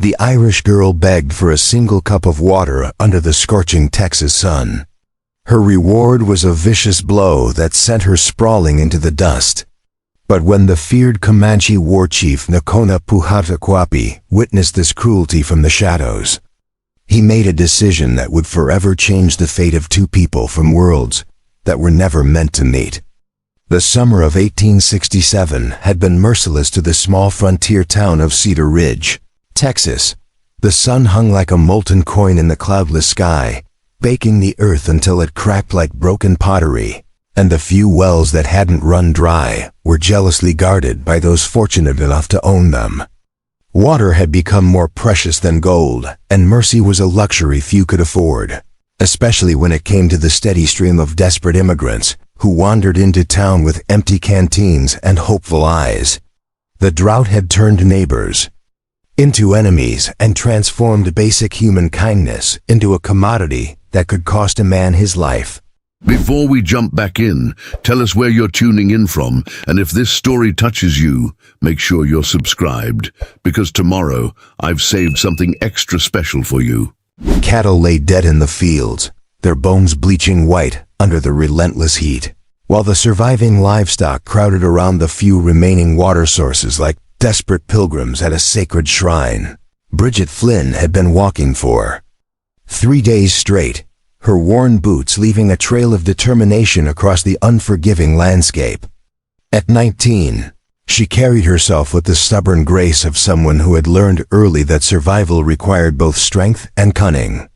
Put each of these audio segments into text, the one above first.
The Irish girl begged for a single cup of water under the scorching Texas sun. Her reward was a vicious blow that sent her sprawling into the dust. But when the feared Comanche war chief Nakona Puhataqapi witnessed this cruelty from the shadows, he made a decision that would forever change the fate of two people from worlds that were never meant to meet. The summer of 1867 had been merciless to the small frontier town of Cedar Ridge, Texas. The sun hung like a molten coin in the cloudless sky, baking the earth until it cracked like broken pottery, and the few wells that hadn't run dry were jealously guarded by those fortunate enough to own them. Water had become more precious than gold, and mercy was a luxury few could afford, especially when it came to the steady stream of desperate immigrants who wandered into town with empty canteens and hopeful eyes. The drought had turned neighbors into enemies and transformed basic human kindness into a commodity that could cost a man his life. Before we jump back in, tell us where you're tuning in from, and if this story touches you, make sure you're subscribed, because tomorrow I've saved something extra special for you. Cattle lay dead in the fields, their bones bleaching white under the relentless heat, while the surviving livestock crowded around the few remaining water sources like desperate pilgrims at a sacred shrine. Bridget Flynn had been walking for 3 days straight, her worn boots leaving a trail of determination across the unforgiving landscape. At 19, she carried herself with the stubborn grace of someone who had learned early that survival required both strength and cunning.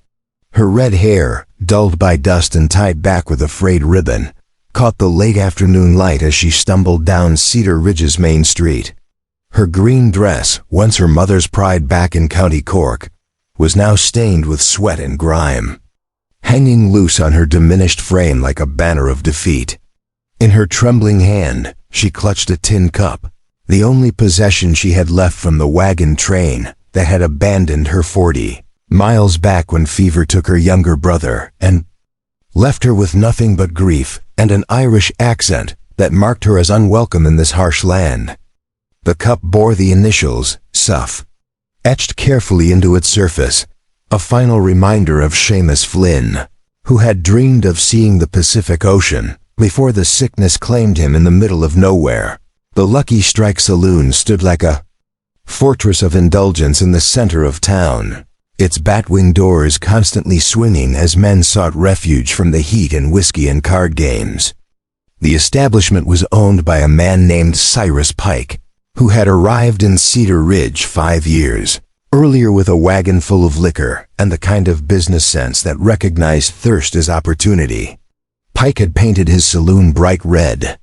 Her red hair, dulled by dust and tied back with a frayed ribbon, caught the late afternoon light as she stumbled down Cedar Ridge's main street. Her green dress, once her mother's pride back in County Cork, was now stained with sweat and grime, hanging loose on her diminished frame like a banner of defeat. In her trembling hand, she clutched a tin cup, the only possession she had left from the wagon train that had abandoned her 40 miles back when fever took her younger brother and left her with nothing but grief and an Irish accent that marked her as unwelcome in this harsh land. The cup bore the initials, SUF, etched carefully into its surface, a final reminder of Seamus Flynn, who had dreamed of seeing the Pacific Ocean before the sickness claimed him in the middle of nowhere. The Lucky Strike Saloon stood like a fortress of indulgence in the center of town, its batwing doors constantly swinging as men sought refuge from the heat and whiskey and card games. The establishment was owned by a man named Cyrus Pike, who had arrived in Cedar Ridge 5 years earlier with a wagon full of liquor and the kind of business sense that recognized thirst as opportunity. Pike had painted his saloon bright red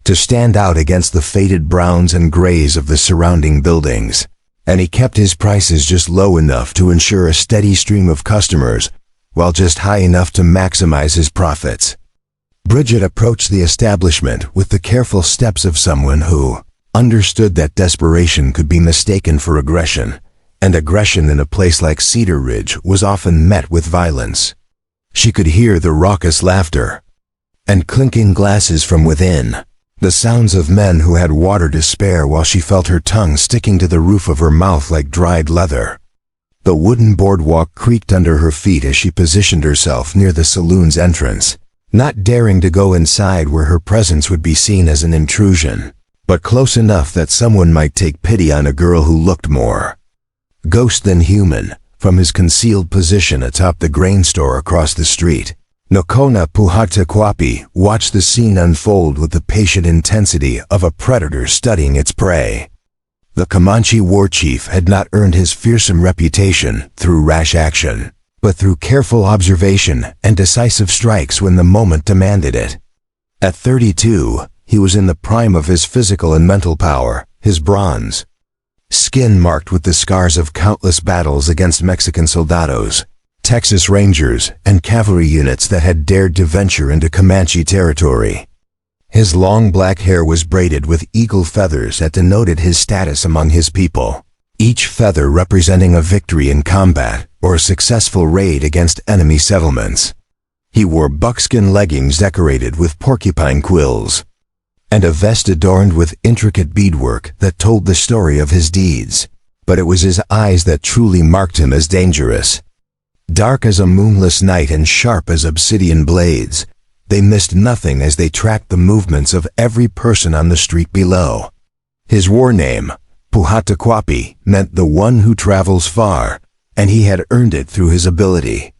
to stand out against the faded browns and grays of the surrounding buildings, and he kept his prices just low enough to ensure a steady stream of customers while just high enough to maximize his profits. Bridget approached the establishment with the careful steps of someone who understood that desperation could be mistaken for aggression, and aggression in a place like Cedar Ridge was often met with violence. She could hear the raucous laughter and clinking glasses from within, the sounds of men who had water to spare while she felt her tongue sticking to the roof of her mouth like dried leather. The wooden boardwalk creaked under her feet as she positioned herself near the saloon's entrance, not daring to go inside where her presence would be seen as an intrusion, but close enough that someone might take pity on a girl who looked more ghost than human. From his concealed position atop the grain store across the street, Nakona Puhataqapi watched the scene unfold with the patient intensity of a predator studying its prey. The Comanche war chief had not earned his fearsome reputation through rash action, but through careful observation and decisive strikes when the moment demanded it. At 32, he was in the prime of his physical and mental power, his bronze skin marked with the scars of countless battles against Mexican soldados, Texas Rangers, and cavalry units that had dared to venture into Comanche territory. His long black hair was braided with eagle feathers that denoted his status among his people, each feather representing a victory in combat or a successful raid against enemy settlements. He wore buckskin leggings decorated with porcupine quills, and a vest adorned with intricate beadwork that told the story of his deeds. but it was his eyes that truly marked him as dangerous. Dark as a moonless night and sharp as obsidian blades, they missed nothing as they tracked the movements of every person on the street below. His war name, Puhatakwapi, meant the one who travels far, and he had earned it through his ability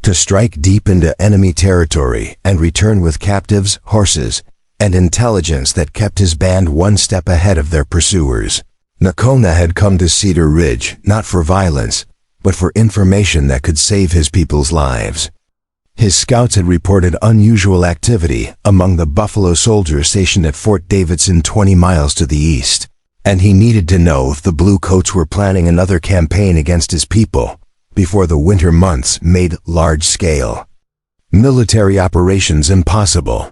to strike deep into enemy territory and return with captives, horses, and intelligence that kept his band one step ahead of their pursuers. Nakona had come to Cedar Ridge not for violence, but for information that could save his people's lives. His scouts had reported unusual activity among the Buffalo soldiers stationed at Fort Davidson 20 miles to the east, and he needed to know if the Bluecoats were planning another campaign against his people before the winter months made large-scale military operations impossible.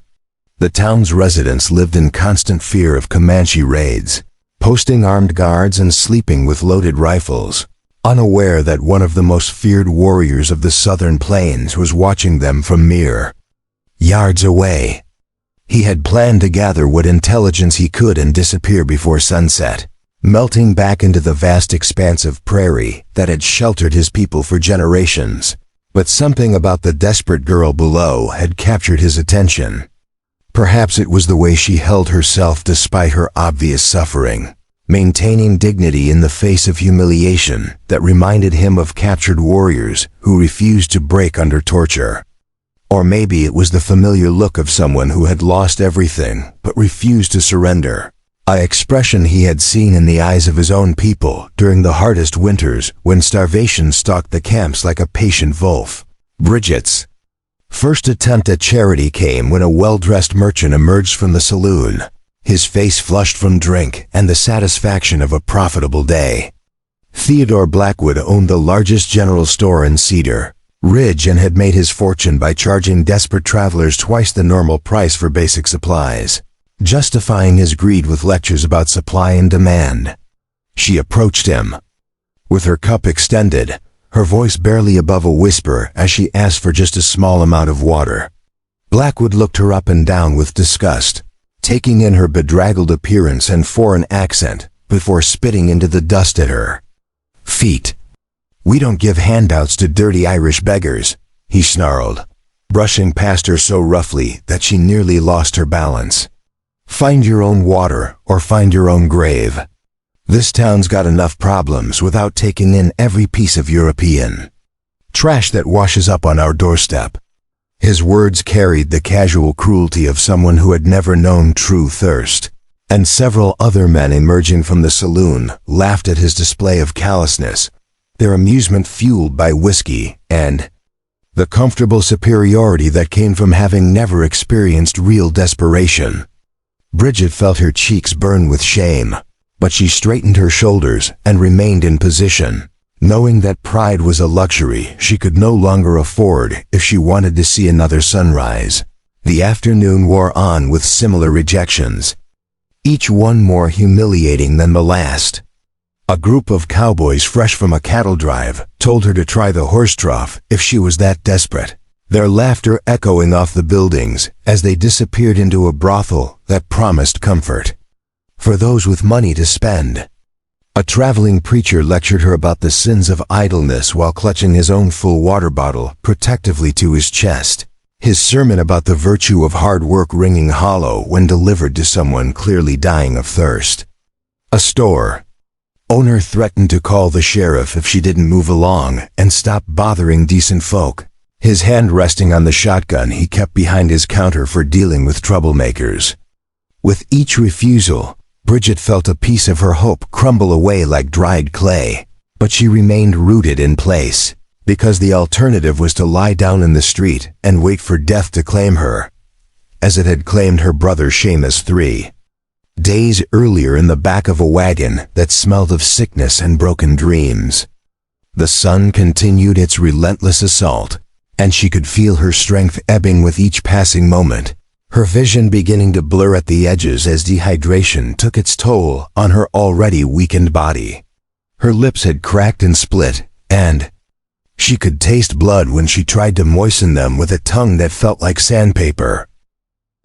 The town's residents lived in constant fear of Comanche raids, posting armed guards and sleeping with loaded rifles, unaware that one of the most feared warriors of the southern plains was watching them from mere yards away. He had planned to gather what intelligence he could and disappear before sunset, melting back into the vast expanse of prairie that had sheltered his people for generations. But something about the desperate girl below had captured his attention. Perhaps it was the way she held herself despite her obvious suffering, maintaining dignity in the face of humiliation that reminded him of captured warriors who refused to break under torture. Or maybe it was the familiar look of someone who had lost everything but refused to surrender, an expression he had seen in the eyes of his own people during the hardest winters when starvation stalked the camps like a patient wolf. Bridget's first attempt at charity came when a well-dressed merchant emerged from the saloon, his face flushed from drink and the satisfaction of a profitable day. Theodore Blackwood owned the largest general store in Cedar Ridge and had made his fortune by charging desperate travelers twice the normal price for basic supplies, justifying his greed with lectures about supply and demand. She approached him, with her cup extended, her voice barely above a whisper as she asked for just a small amount of water. Blackwood looked her up and down with disgust, taking in her bedraggled appearance and foreign accent before spitting into the dust at her feet. "We don't give handouts to dirty Irish beggars," he snarled, brushing past her so roughly that she nearly lost her balance. "Find your own water or find your own grave. This town's got enough problems without taking in every piece of European trash that washes up on our doorstep." His words carried the casual cruelty of someone who had never known true thirst, and several other men emerging from the saloon laughed at his display of callousness, their amusement fueled by whiskey and the comfortable superiority that came from having never experienced real desperation. Bridget felt her cheeks burn with shame, but she straightened her shoulders and remained in position, knowing that pride was a luxury she could no longer afford if she wanted to see another sunrise. The afternoon wore on with similar rejections, each one more humiliating than the last. A group of cowboys fresh from a cattle drive told her to try the horse trough if she was that desperate, their laughter echoing off the buildings as they disappeared into a brothel that promised comfort for those with money to spend. A traveling preacher lectured her about the sins of idleness while clutching his own full water bottle protectively to his chest, his sermon about the virtue of hard work ringing hollow when delivered to someone clearly dying of thirst. A store owner threatened to call the sheriff if she didn't move along and stop bothering decent folk, his hand resting on the shotgun he kept behind his counter for dealing with troublemakers. With each refusal, Bridget felt a piece of her hope crumble away like dried clay, but she remained rooted in place, because the alternative was to lie down in the street and wait for death to claim her, as it had claimed her brother Seamus 3 days earlier in the back of a wagon that smelled of sickness and broken dreams. The sun continued its relentless assault, and she could feel her strength ebbing with each passing moment, her vision beginning to blur at the edges as dehydration took its toll on her already weakened body. Her lips had cracked and split, and she could taste blood when she tried to moisten them with a tongue that felt like sandpaper.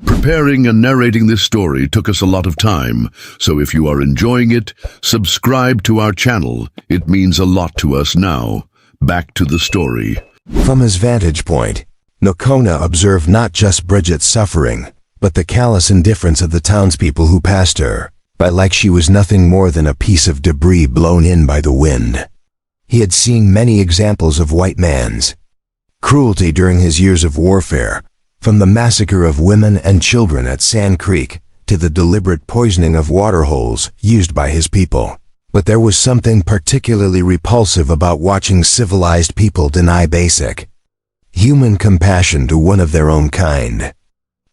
Preparing and narrating this story took us a lot of time, so if you are enjoying it, subscribe to our channel. It means a lot to us now. Back to the story. From his vantage point, Lakota observed not just Bridget's suffering, but the callous indifference of the townspeople who passed her, by like she was nothing more than a piece of debris blown in by the wind. He had seen many examples of white man's cruelty during his years of warfare, from the massacre of women and children at Sand Creek to the deliberate poisoning of water holes used by his people. But there was something particularly repulsive about watching civilized people deny basic human compassion to one of their own kind.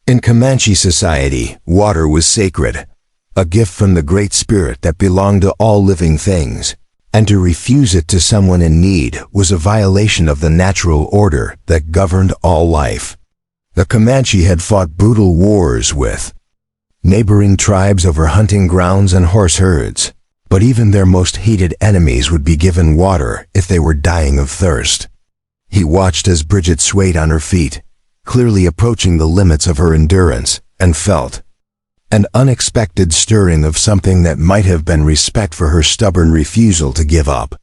In Comanche society, water was sacred, a gift from the Great Spirit that belonged to all living things, and to refuse it to someone in need was a violation of the natural order that governed all life. The Comanche had fought brutal wars with neighboring tribes over hunting grounds and horse herds, but even their most hated enemies would be given water if they were dying of thirst. He watched as Bridget swayed on her feet, clearly approaching the limits of her endurance, and felt an unexpected stirring of something that might have been respect for her stubborn refusal to give up.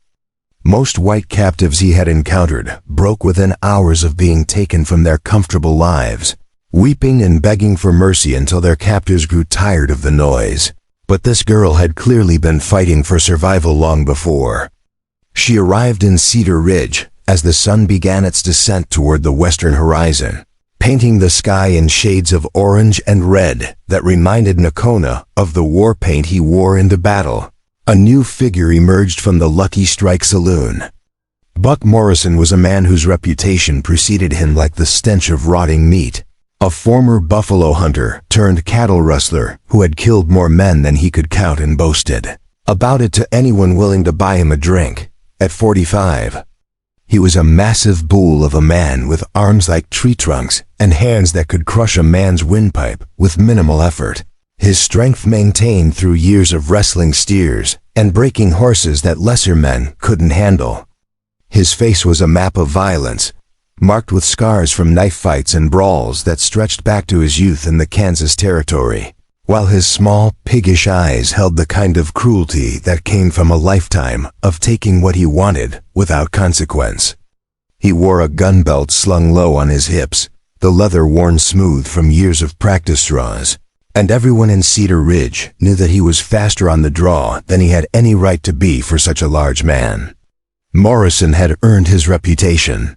Most white captives he had encountered broke within hours of being taken from their comfortable lives, weeping and begging for mercy until their captors grew tired of the noise. But this girl had clearly been fighting for survival long before. She arrived in Cedar Ridge as the sun began its descent toward the western horizon, painting the sky in shades of orange and red that reminded Lakota of the war paint he wore into battle. A new figure emerged from the Lucky Strike Saloon. Buck Morrison was a man whose reputation preceded him like the stench of rotting meat. A former buffalo hunter turned cattle rustler who had killed more men than he could count and boasted about it to anyone willing to buy him a drink. At 45, he was a massive bull of a man with arms like tree trunks and hands that could crush a man's windpipe with minimal effort. His strength maintained through years of wrestling steers and breaking horses that lesser men couldn't handle. His face was a map of violence, marked with scars from knife fights and brawls that stretched back to his youth in the Kansas Territory, while his small, piggish eyes held the kind of cruelty that came from a lifetime of taking what he wanted without consequence. He wore a gun belt slung low on his hips, the leather worn smooth from years of practice draws, and everyone in Cedar Ridge knew that he was faster on the draw than he had any right to be for such a large man. Morrison had earned his reputation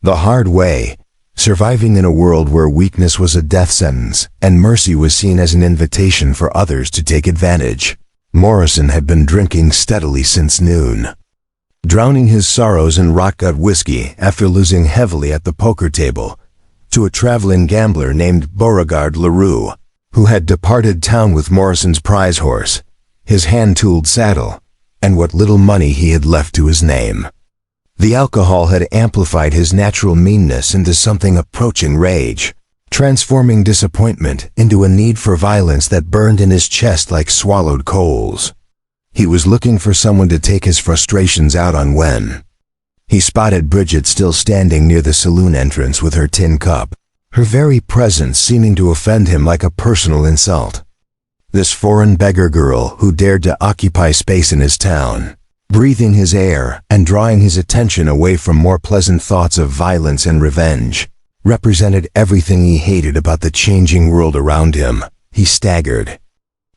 the hard way, surviving in a world where weakness was a death sentence and mercy was seen as an invitation for others to take advantage. Morrison had been drinking steadily since noon, drowning his sorrows in rot-gut whiskey after losing heavily at the poker table to a traveling gambler named Beauregard LaRue, who had departed town with Morrison's prize horse, his hand-tooled saddle, and what little money he had left to his name. The alcohol had amplified his natural meanness into something approaching rage, transforming disappointment into a need for violence that burned in his chest like swallowed coals. He was looking for someone to take his frustrations out on when he spotted Bridget still standing near the saloon entrance with her tin cup, her very presence seeming to offend him like a personal insult. This foreign beggar girl who dared to occupy space in his town, breathing his air and drawing his attention away from more pleasant thoughts of violence and revenge, represented everything he hated about the changing world around him. He staggered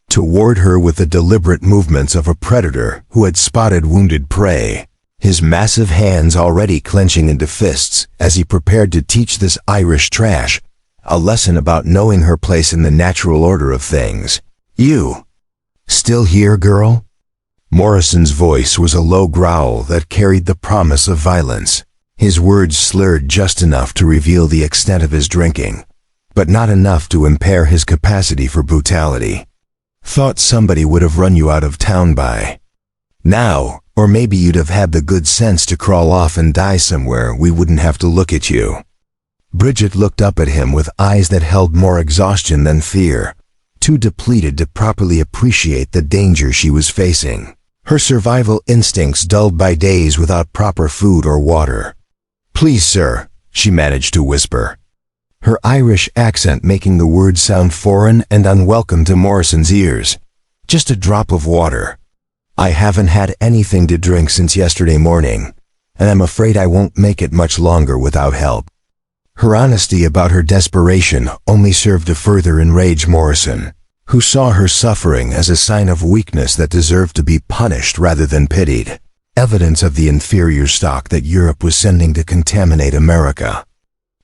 toward her with the deliberate movements of a predator who had spotted wounded prey, his massive hands already clenching into fists as he prepared to teach this Irish trash a lesson about knowing her place in the natural order of things. "You still here, girl?" Morrison's voice was a low growl that carried the promise of violence. His words slurred just enough to reveal the extent of his drinking, but not enough to impair his capacity for brutality. "Thought somebody would have run you out of town by now, or maybe you'd have had the good sense to crawl off and die somewhere we wouldn't have to look at you." Bridget looked up at him with eyes that held more exhaustion than fear, too depleted to properly appreciate the danger she was facing, her survival instincts dulled by days without proper food or water. "Please, sir," she managed to whisper. her Irish accent making the words sound foreign and unwelcome to Morrison's ears. "Just a drop of water. I haven't had anything to drink since yesterday morning, and I'm afraid I won't make it much longer without help." Her honesty about her desperation only served to further enrage Morrison, who saw her suffering as a sign of weakness that deserved to be punished rather than pitied, evidence of the inferior stock that Europe was sending to contaminate America.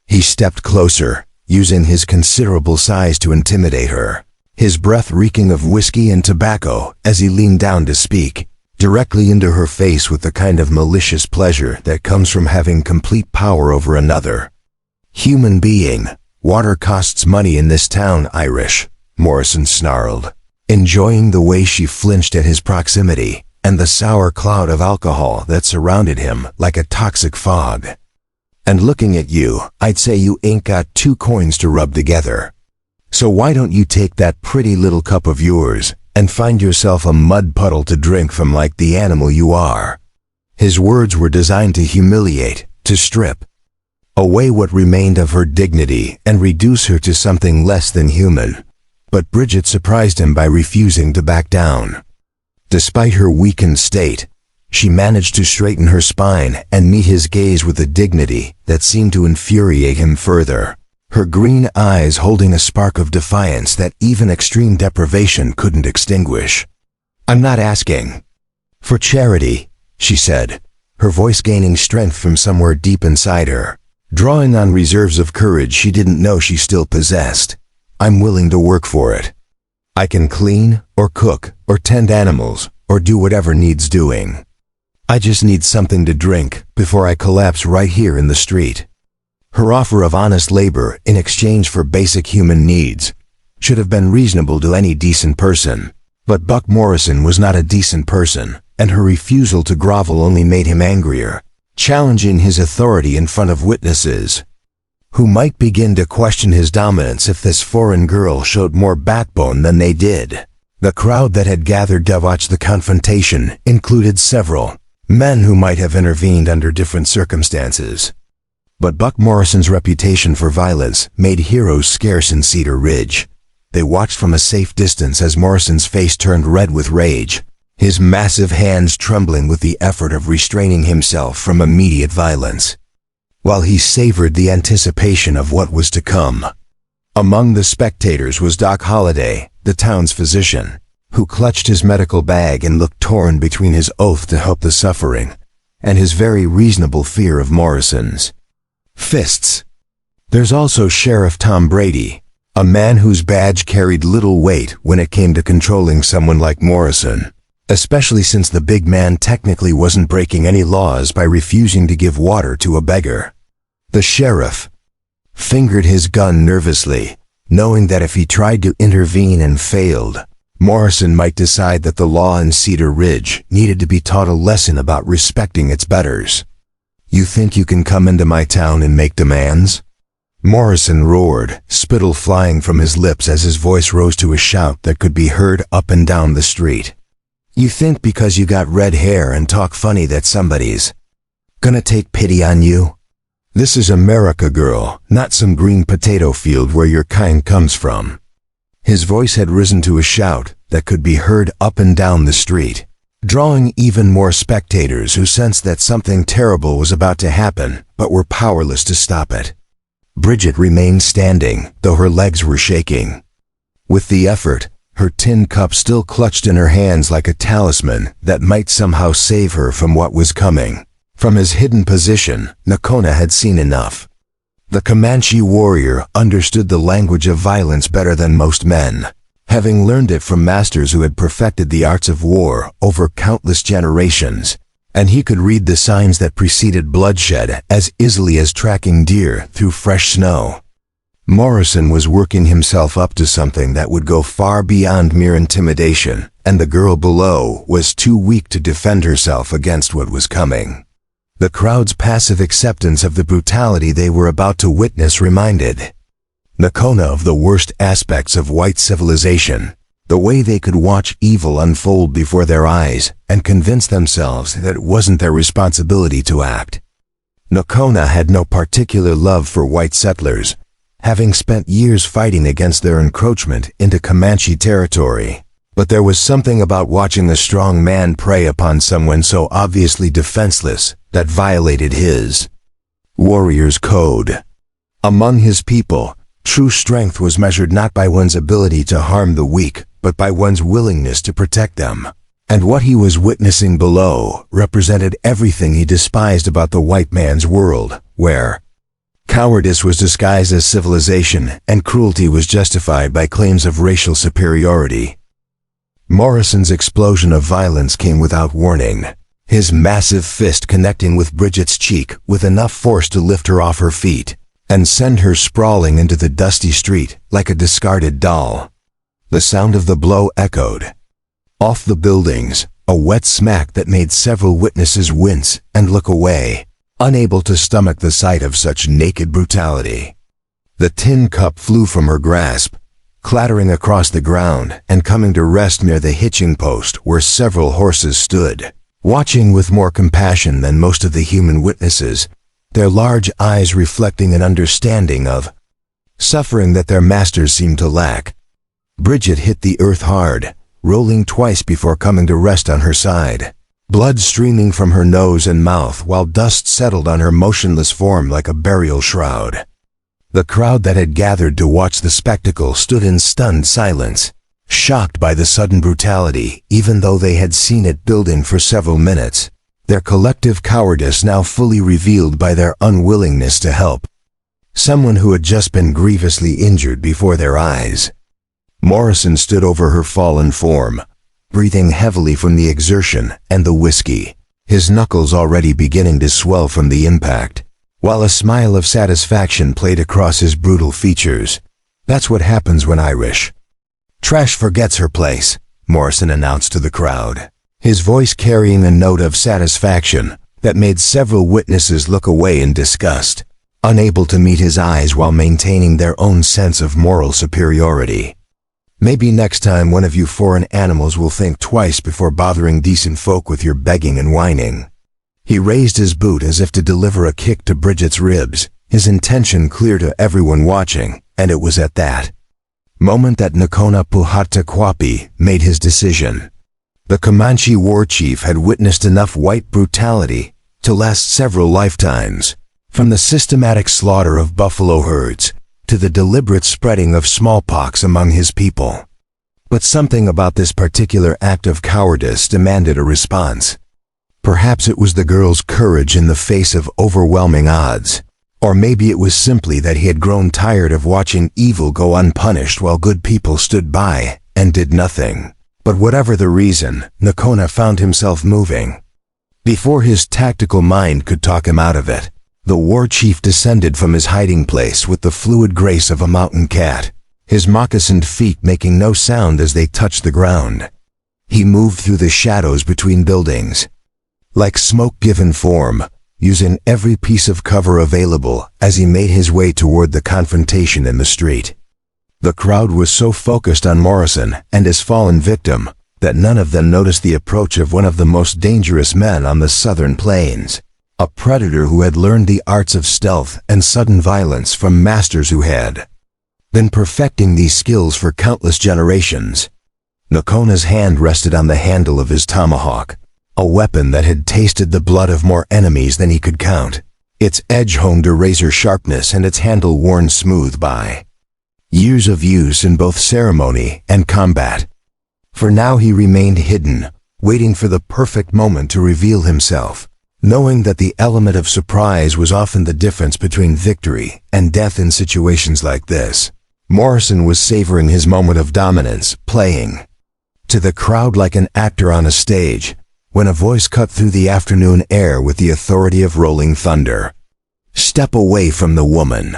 He stepped closer, using his considerable size to intimidate her, his breath reeking of whiskey and tobacco as he leaned down to speak, directly into her face with the kind of malicious pleasure that comes from having complete power over another. "Human being, water costs money in this town, Irish," Morrison snarled, enjoying the way she flinched at his proximity and the sour cloud of alcohol that surrounded him like a toxic fog. "And looking at you, I'd say you ain't got 2 coins to rub together. So why don't you take that pretty little cup of yours and find yourself a mud puddle to drink from like the animal you are?" His words were designed to humiliate, to strip away what remained of her dignity and reduce her to something less than human. But Bridget surprised him by refusing to back down. Despite her weakened state, she managed to straighten her spine and meet his gaze with a dignity that seemed to infuriate him further, her green eyes holding a spark of defiance that even extreme deprivation couldn't extinguish. "I'm not asking for charity," she said, her voice gaining strength from somewhere deep inside her, drawing on reserves of courage she didn't know she still possessed. "I'm willing to work for it. I can clean, or cook, or tend animals, or do whatever needs doing. I just need something to drink before I collapse right here in the street." Her offer of honest labor in exchange for basic human needs should have been reasonable to any decent person, but Buck Morrison was not a decent person, and her refusal to grovel only made him angrier, challenging his authority in front of witnesses, who might begin to question his dominance if this foreign girl showed more backbone than they did. The crowd that had gathered to watch the confrontation included several men who might have intervened under different circumstances. But Buck Morrison's reputation for violence made heroes scarce in Cedar Ridge. They watched from a safe distance as Morrison's face turned red with rage, his massive hands trembling with the effort of restraining himself from immediate violence, while he savored the anticipation of what was to come. Among the spectators was Doc Holliday, the town's physician, who clutched his medical bag and looked torn between his oath to help the suffering and his very reasonable fear of Morrison's fists. There's also Sheriff Tom Brady, a man whose badge carried little weight when it came to controlling someone like Morrison, especially since the big man technically wasn't breaking any laws by refusing to give water to a beggar. The sheriff fingered his gun nervously, knowing that if he tried to intervene and failed, Morrison might decide that the law in Cedar Ridge needed to be taught a lesson about respecting its betters. "You think you can come into my town and make demands?" Morrison roared, spittle flying from his lips as his voice rose to a shout that could be heard up and down the street. "You think because you got red hair and talk funny that somebody's gonna take pity on you? This is America, girl, not some green potato field where your kind comes from." His voice had risen to a shout that could be heard up and down the street, drawing even more spectators who sensed that something terrible was about to happen but were powerless to stop it. Bridget remained standing, though her legs were shaking. With the effort, her tin cup still clutched in her hands like a talisman that might somehow save her from what was coming. From his hidden position, Lakota had seen enough. The Comanche warrior understood the language of violence better than most men, having learned it from masters who had perfected the arts of war over countless generations, and he could read the signs that preceded bloodshed as easily as tracking deer through fresh snow. Morrison was working himself up to something that would go far beyond mere intimidation, and the girl below was too weak to defend herself against what was coming. The crowd's passive acceptance of the brutality they were about to witness reminded Lakota of the worst aspects of white civilization, the way they could watch evil unfold before their eyes and convince themselves that it wasn't their responsibility to act. Lakota had no particular love for white settlers, having spent years fighting against their encroachment into Comanche territory. But there was something about watching a strong man prey upon someone so obviously defenseless that violated his warrior's code. Among his people, true strength was measured not by one's ability to harm the weak, but by one's willingness to protect them. And what he was witnessing below represented everything he despised about the white man's world, where cowardice was disguised as civilization and cruelty was justified by claims of racial superiority. Morrison's explosion of violence came without warning, his massive fist connecting with Bridget's cheek with enough force to lift her off her feet and send her sprawling into the dusty street like a discarded doll. The sound of the blow echoed off the buildings, a wet smack that made several witnesses wince and look away, unable to stomach the sight of such naked brutality. The tin cup flew from her grasp, clattering across the ground and coming to rest near the hitching post where several horses stood, watching with more compassion than most of the human witnesses, their large eyes reflecting an understanding of suffering that their masters seemed to lack. Bridget hit the earth hard, rolling twice before coming to rest on her side, blood streaming from her nose and mouth while dust settled on her motionless form like a burial shroud. The crowd that had gathered to watch the spectacle stood in stunned silence, shocked by the sudden brutality, even though they had seen it building for several minutes, their collective cowardice now fully revealed by their unwillingness to help someone who had just been grievously injured before their eyes. Morrison stood over her fallen form, breathing heavily from the exertion and the whiskey, his knuckles already beginning to swell from the impact, while a smile of satisfaction played across his brutal features. "That's what happens when Irish trash forgets her place," Morrison announced to the crowd, his voice carrying a note of satisfaction that made several witnesses look away in disgust, unable to meet his eyes while maintaining their own sense of moral superiority. "Maybe next time one of you foreign animals will think twice before bothering decent folk with your begging and whining." He raised his boot as if to deliver a kick to Bridget's ribs, his intention clear to everyone watching, and it was at that moment that Nakona Puhataqapi made his decision. The Comanche war chief had witnessed enough white brutality to last several lifetimes, from the systematic slaughter of buffalo herds to the deliberate spreading of smallpox among his people. But something about this particular act of cowardice demanded a response. Perhaps it was the girl's courage in the face of overwhelming odds, or maybe it was simply that he had grown tired of watching evil go unpunished while good people stood by and did nothing. But whatever the reason, Nakona found himself moving. Before his tactical mind could talk him out of it, the war chief descended from his hiding place with the fluid grace of a mountain cat, his moccasined feet making no sound as they touched the ground. He moved through the shadows between buildings, like smoke-given form, using every piece of cover available as he made his way toward the confrontation in the street. The crowd was so focused on Morrison and his fallen victim that none of them noticed the approach of one of the most dangerous men on the southern plains, a predator who had learned the arts of stealth and sudden violence from masters who had been perfecting these skills for countless generations. Nakona's hand rested on the handle of his tomahawk, a weapon that had tasted the blood of more enemies than he could count, its edge honed to razor sharpness and its handle worn smooth by years of use in both ceremony and combat. For now he remained hidden, waiting for the perfect moment to reveal himself, knowing that the element of surprise was often the difference between victory and death in situations like this. Morrison was savoring his moment of dominance, playing to the crowd like an actor on a stage, when a voice cut through the afternoon air with the authority of rolling thunder. "Step away from the woman."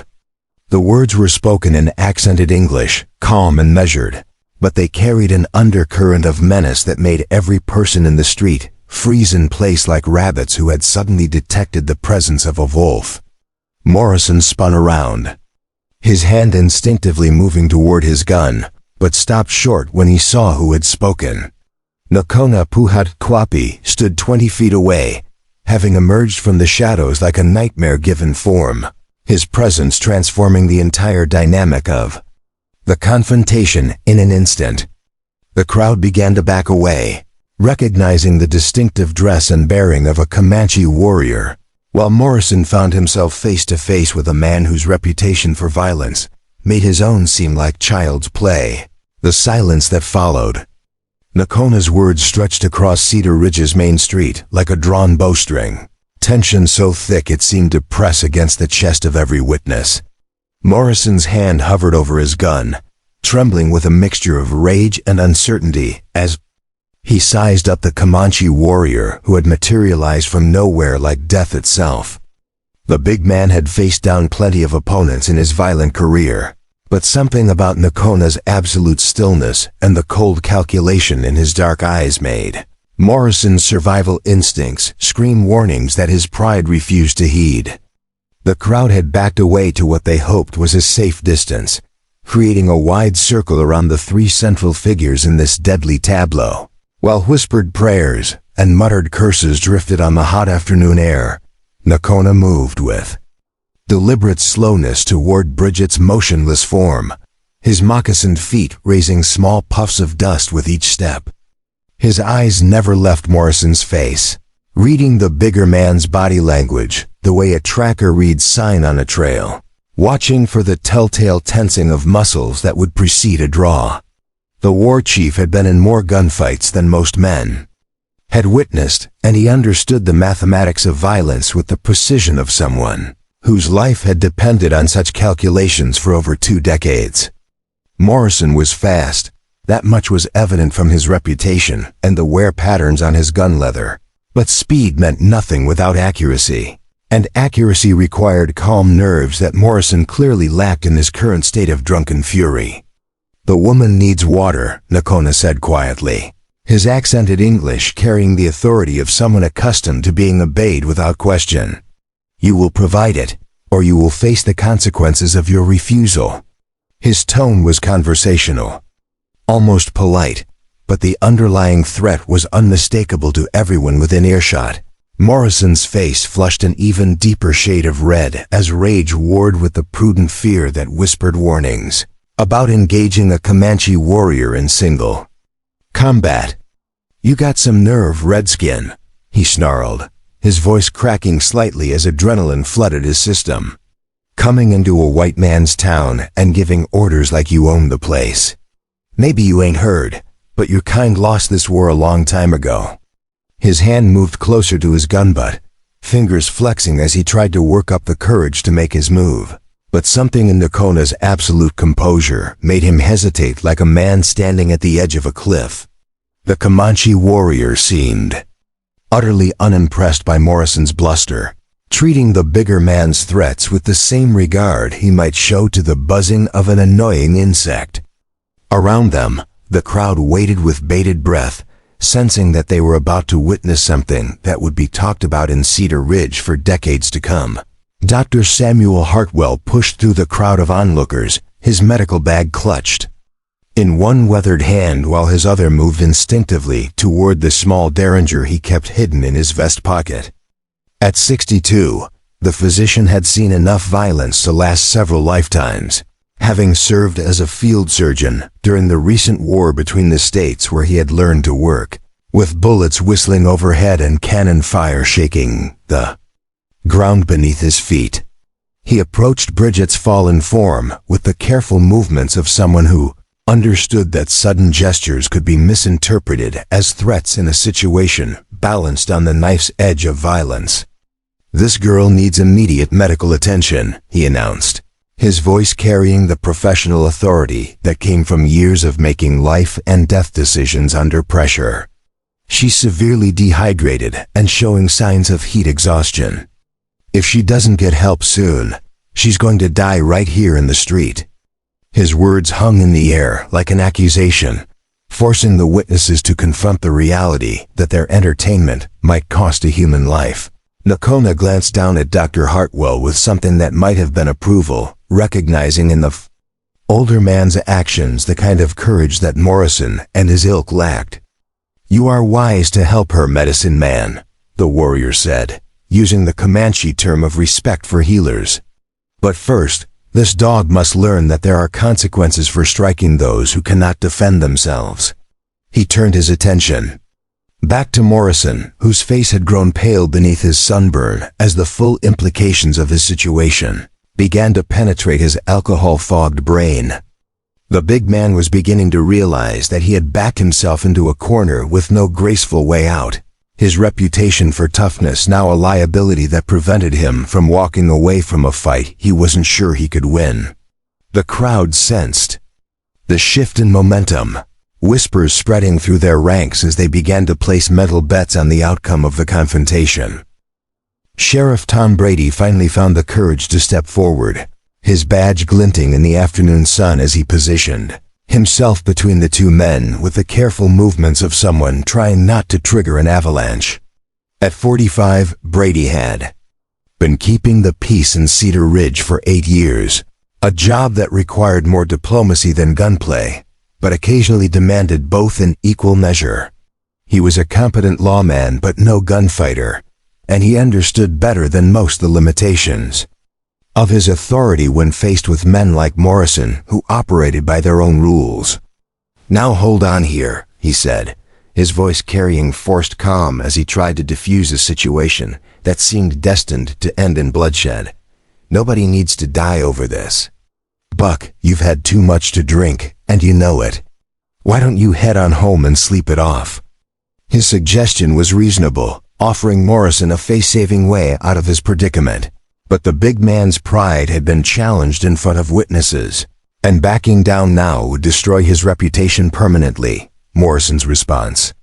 The words were spoken in accented English, calm and measured, but they carried an undercurrent of menace that made every person in the street freeze in place like rabbits who had suddenly detected the presence of a wolf. Morrison spun around, his hand instinctively moving toward his gun, but stopped short when he saw who had spoken. Nakona Puhataqapi stood 20 feet away, having emerged from the shadows like a nightmare-given form, his presence transforming the entire dynamic of the confrontation in an instant. The crowd began to back away, recognizing the distinctive dress and bearing of a Comanche warrior, while Morrison found himself face to face with a man whose reputation for violence made his own seem like child's play. The silence that followed. Nakona's words stretched across Cedar Ridge's main street like a drawn bowstring, tension so thick it seemed to press against the chest of every witness. Morrison's hand hovered over his gun, trembling with a mixture of rage and uncertainty as he sized up the Comanche warrior who had materialized from nowhere like death itself. The big man had faced down plenty of opponents in his violent career, but something about Nakona's absolute stillness and the cold calculation in his dark eyes made Morrison's survival instincts scream warnings that his pride refused to heed. The crowd had backed away to what they hoped was a safe distance, creating a wide circle around the three central figures in this deadly tableau. While whispered prayers and muttered curses drifted on the hot afternoon air, Nakona moved with deliberate slowness toward Bridget's motionless form, his moccasined feet raising small puffs of dust with each step. His eyes never left Morrison's face, reading the bigger man's body language the way a tracker reads sign on a trail, watching for the telltale tensing of muscles that would precede a draw. The war chief had been in more gunfights than most men, had witnessed, and he understood the mathematics of violence with the precision of someone whose life had depended on such calculations for over 2 decades. Morrison was fast, that much was evident from his reputation and the wear patterns on his gun leather, but speed meant nothing without accuracy, and accuracy required calm nerves that Morrison clearly lacked in his current state of drunken fury. "The woman needs water," Nakona said quietly, his accented English carrying the authority of someone accustomed to being obeyed without question. "You will provide it, or you will face the consequences of your refusal." His tone was conversational, almost polite, but the underlying threat was unmistakable to everyone within earshot. Morrison's face flushed an even deeper shade of red as rage warred with the prudent fear that whispered warnings about engaging a Comanche warrior in single combat. "You got some nerve, Redskin," he snarled, his voice cracking slightly as adrenaline flooded his system. "Coming into a white man's town and giving orders like you own the place. Maybe you ain't heard, but your kind lost this war a long time ago." His hand moved closer to his gun butt, fingers flexing as he tried to work up the courage to make his move. But something in Nakona's absolute composure made him hesitate like a man standing at the edge of a cliff. The Comanche warrior seemed utterly unimpressed by Morrison's bluster, treating the bigger man's threats with the same regard he might show to the buzzing of an annoying insect. Around them, the crowd waited with bated breath, sensing that they were about to witness something that would be talked about in Cedar Ridge for decades to come. Dr. Samuel Hartwell pushed through the crowd of onlookers, his medical bag clutched in one weathered hand while his other moved instinctively toward the small derringer he kept hidden in his vest pocket. At 62, the physician had seen enough violence to last several lifetimes, having served as a field surgeon during the recent war between the states where he had learned to work, with bullets whistling overhead and cannon fire shaking the ground beneath his feet. He approached Bridget's fallen form with the careful movements of someone who understood that sudden gestures could be misinterpreted as threats in a situation balanced on the knife's edge of violence. "This girl needs immediate medical attention," he announced, his voice carrying the professional authority that came from years of making life and death decisions under pressure. "She's severely dehydrated and showing signs of heat exhaustion. If she doesn't get help soon, she's going to die right here in the street." His words hung in the air like an accusation, forcing the witnesses to confront the reality that their entertainment might cost a human life. Nakona glanced down at Dr. Hartwell with something that might have been approval, recognizing in the older man's actions the kind of courage that Morrison and his ilk lacked. "You are wise to help her, medicine man," the warrior said, using the Comanche term of respect for healers. But first, this dog must learn that there are consequences for striking those who cannot defend themselves. He turned his attention back to Morrison, whose face had grown pale beneath his sunburn as the full implications of his situation began to penetrate his alcohol-fogged brain. The big man was beginning to realize that he had backed himself into a corner with no graceful way out, his reputation for toughness now a liability that prevented him from walking away from a fight he wasn't sure he could win. The crowd sensed the shift in momentum, whispers spreading through their ranks as they began to place mental bets on the outcome of the confrontation. Sheriff Tom Brady finally found the courage to step forward, his badge glinting in the afternoon sun as he positioned himself between the two men with the careful movements of someone trying not to trigger an avalanche. At 45, Brady had been keeping the peace in Cedar Ridge for 8 years, a job that required more diplomacy than gunplay, but occasionally demanded both in equal measure. He was a competent lawman but no gunfighter, and he understood better than most the limitations of his authority when faced with men like Morrison who operated by their own rules. "Now hold on here," he said, his voice carrying forced calm as he tried to defuse a situation that seemed destined to end in bloodshed. "Nobody needs to die over this. Buck, you've had too much to drink, and you know it. Why don't you head on home and sleep it off?" His suggestion was reasonable, offering Morrison a face-saving way out of his predicament. But the big man's pride had been challenged in front of witnesses, and backing down now would destroy his reputation permanently. Morrison's response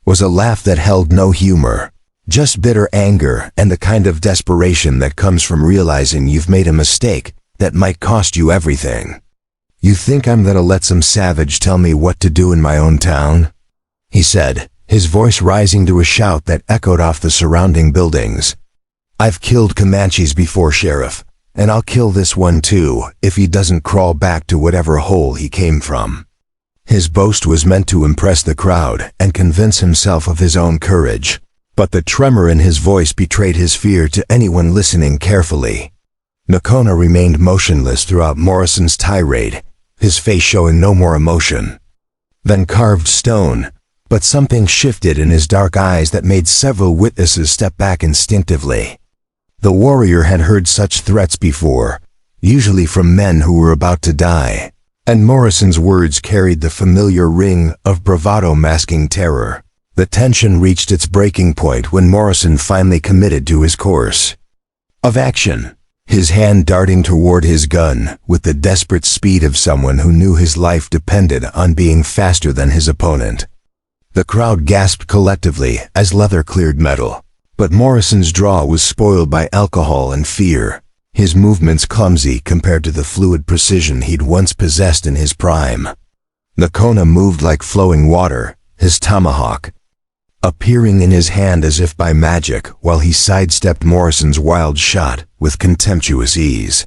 was a laugh that held no humor, just bitter anger and the kind of desperation that comes from realizing you've made a mistake that might cost you everything. "You think I'm gonna let some savage tell me what to do in my own town?" he said, his voice rising to a shout that echoed off the surrounding buildings. "I've killed Comanches before, Sheriff, and I'll kill this one too if he doesn't crawl back to whatever hole he came from." His boast was meant to impress the crowd and convince himself of his own courage, but the tremor in his voice betrayed his fear to anyone listening carefully. Lakota remained motionless throughout Morrison's tirade, his face showing no more emotion than carved stone, but something shifted in his dark eyes that made several witnesses step back instinctively. The warrior had heard such threats before, usually from men who were about to die, and Morrison's words carried the familiar ring of bravado masking terror. The tension reached its breaking point when Morrison finally committed to his course of action, his hand darting toward his gun with the desperate speed of someone who knew his life depended on being faster than his opponent. The crowd gasped collectively as leather cleared metal, but Morrison's draw was spoiled by alcohol and fear, his movements clumsy compared to the fluid precision he'd once possessed in his prime. Lakota moved like flowing water, his tomahawk appearing in his hand as if by magic while he sidestepped Morrison's wild shot with contemptuous ease.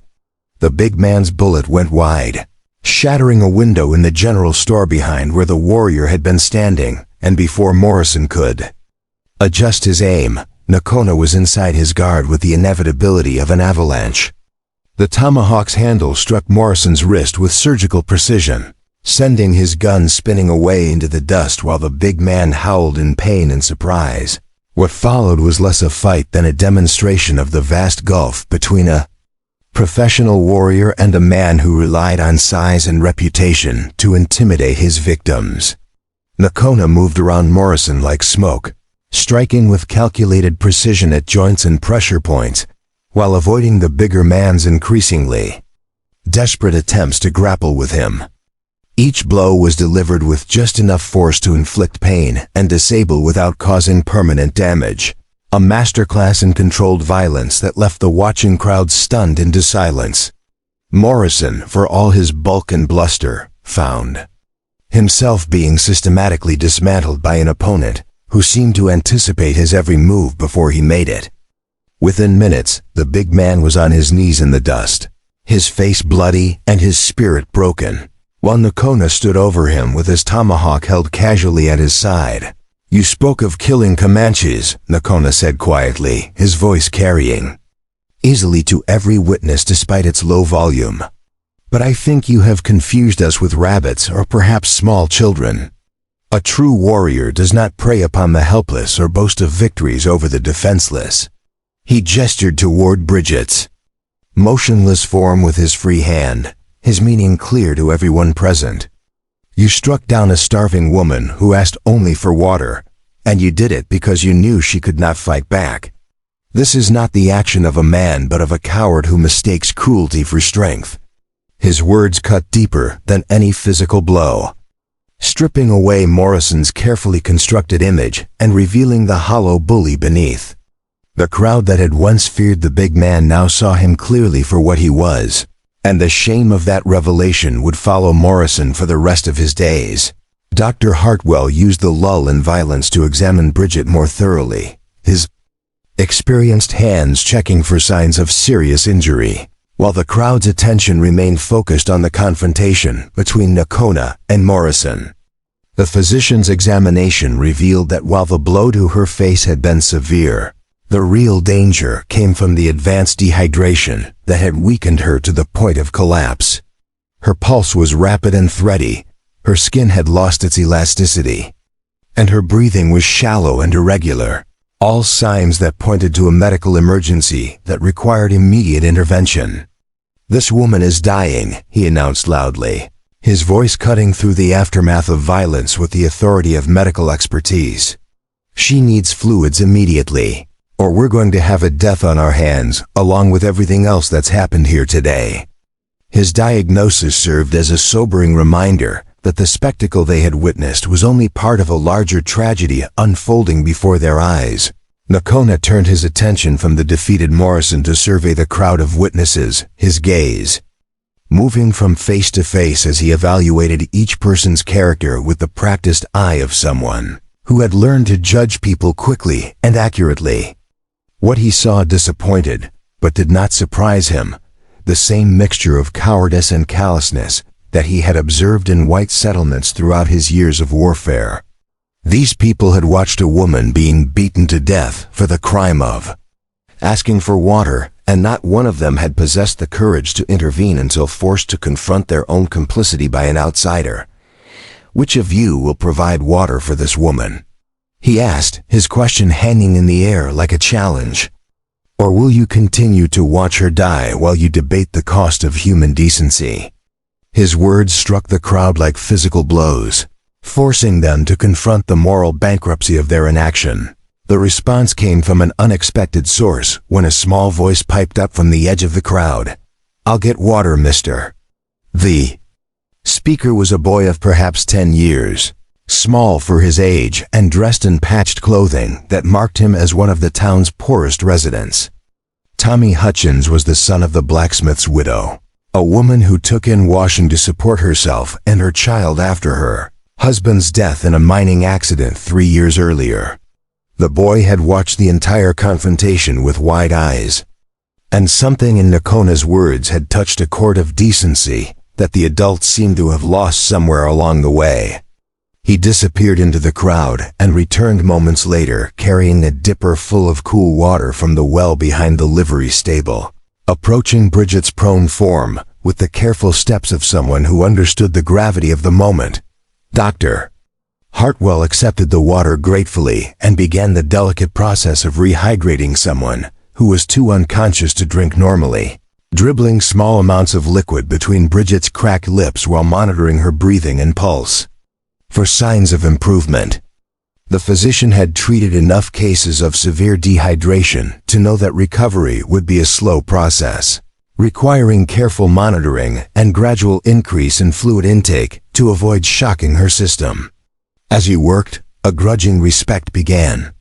The big man's bullet went wide, shattering a window in the general store behind where the warrior had been standing, and before Morrison could adjust his aim, Lakota was inside his guard with the inevitability of an avalanche. The tomahawk's handle struck Morrison's wrist with surgical precision, sending his gun spinning away into the dust while the big man howled in pain and surprise. What followed was less a fight than a demonstration of the vast gulf between a professional warrior and a man who relied on size and reputation to intimidate his victims. Lakota moved around Morrison like smoke, striking with calculated precision at joints and pressure points, while avoiding the bigger man's increasingly desperate attempts to grapple with him. Each blow was delivered with just enough force to inflict pain and disable without causing permanent damage, a masterclass in controlled violence that left the watching crowd stunned into silence. Morrison, for all his bulk and bluster, found himself being systematically dismantled by an opponent who seemed to anticipate his every move before he made it. Within minutes, the big man was on his knees in the dust, his face bloody and his spirit broken, while Lakota stood over him with his tomahawk held casually at his side. "You spoke of killing Comanches," Lakota said quietly, his voice carrying easily to every witness despite its low volume. But I think you have confused us with rabbits or perhaps small children. A true warrior does not prey upon the helpless or boast of victories over the defenseless. He gestured toward Bridget's motionless form with his free hand, his meaning clear to everyone present. You struck down a starving woman who asked only for water, and you did it because you knew she could not fight back. This is not the action of a man but of a coward who mistakes cruelty for strength. His words cut deeper than any physical blow, stripping away Morrison's carefully constructed image and revealing the hollow bully beneath. The crowd that had once feared the big man now saw him clearly for what he was, and the shame of that revelation would follow Morrison for the rest of his days. Dr. Hartwell used the lull in violence to examine Bridget more thoroughly, his experienced hands checking for signs of serious injury, while the crowd's attention remained focused on the confrontation between Lakota and Morrison. The physician's examination revealed that while the blow to her face had been severe, the real danger came from the advanced dehydration that had weakened her to the point of collapse. Her pulse was rapid and thready, her skin had lost its elasticity, and her breathing was shallow and irregular, all signs that pointed to a medical emergency that required immediate intervention. "This woman is dying," he announced loudly, his voice cutting through the aftermath of violence with the authority of medical expertise. "She needs fluids immediately, or we're going to have a death on our hands, along with everything else that's happened here today." His diagnosis served as a sobering reminder that the spectacle they had witnessed was only part of a larger tragedy unfolding before their eyes. Lakota turned his attention from the defeated Morrison to survey the crowd of witnesses, his gaze moving from face to face as he evaluated each person's character with the practiced eye of someone who had learned to judge people quickly and accurately. What he saw disappointed, but did not surprise him, the same mixture of cowardice and callousness that he had observed in white settlements throughout his years of warfare. These people had watched a woman being beaten to death for the crime of asking for water, and not one of them had possessed the courage to intervene until forced to confront their own complicity by an outsider. "Which of you will provide water for this woman?" he asked, his question hanging in the air like a challenge. "Or will you continue to watch her die while you debate the cost of human decency?" His words struck the crowd like physical blows, forcing them to confront the moral bankruptcy of their inaction. The response came from an unexpected source when a small voice piped up from the edge of the crowd. "I'll get water, mister." The speaker was a boy of perhaps 10 years, small for his age and dressed in patched clothing that marked him as one of the town's poorest residents. Tommy Hutchins was the son of the blacksmith's widow, a woman who took in washing to support herself and her child after her husband's death in a mining accident 3 years earlier. The boy had watched the entire confrontation with wide eyes, and something in Lakota's words had touched a chord of decency that the adults seemed to have lost somewhere along the way. He disappeared into the crowd and returned moments later carrying a dipper full of cool water from the well behind the livery stable, approaching Bridget's prone form with the careful steps of someone who understood the gravity of the moment. Dr. Hartwell accepted the water gratefully and began the delicate process of rehydrating someone who was too unconscious to drink normally, dribbling small amounts of liquid between Bridget's cracked lips while monitoring her breathing and pulse for signs of improvement. The physician had treated enough cases of severe dehydration to know that recovery would be a slow process, requiring careful monitoring and gradual increase in fluid intake to avoid shocking her system. As he worked, a grudging respect began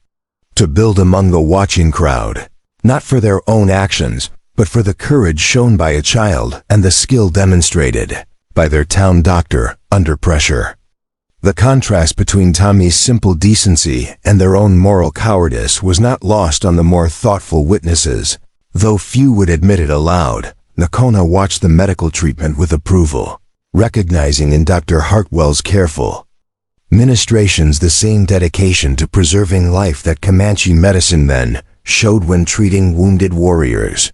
to build among the watching crowd, not for their own actions, but for the courage shown by a child and the skill demonstrated by their town doctor under pressure. The contrast between Tommy's simple decency and their own moral cowardice was not lost on the more thoughtful witnesses. Though few would admit it aloud, Lakota watched the medical treatment with approval, recognizing in Dr. Hartwell's careful ministrations the same dedication to preserving life that Comanche medicine men showed when treating wounded warriors.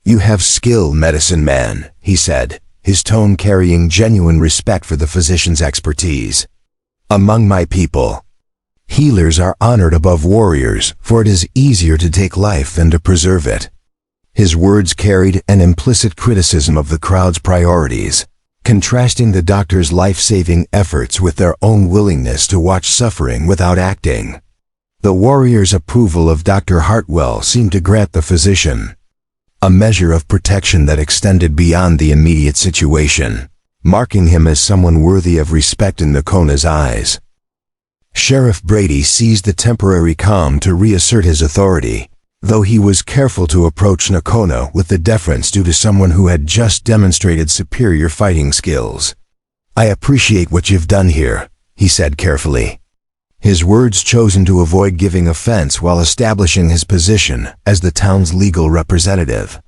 "You have skill, medicine man," he said, his tone carrying genuine respect for the physician's expertise. "Among my people, healers are honored above warriors, for it is easier to take life than to preserve it." His words carried an implicit criticism of the crowd's priorities, contrasting the doctor's life-saving efforts with their own willingness to watch suffering without acting. The warrior's approval of Dr. Hartwell seemed to grant the physician a measure of protection that extended beyond the immediate situation, marking him as someone worthy of respect in Nakona's eyes. Sheriff Brady seized the temporary calm to reassert his authority, though he was careful to approach Nakona with the deference due to someone who had just demonstrated superior fighting skills. "I appreciate what you've done here," he said carefully, his words chosen to avoid giving offense while establishing his position as the town's legal representative.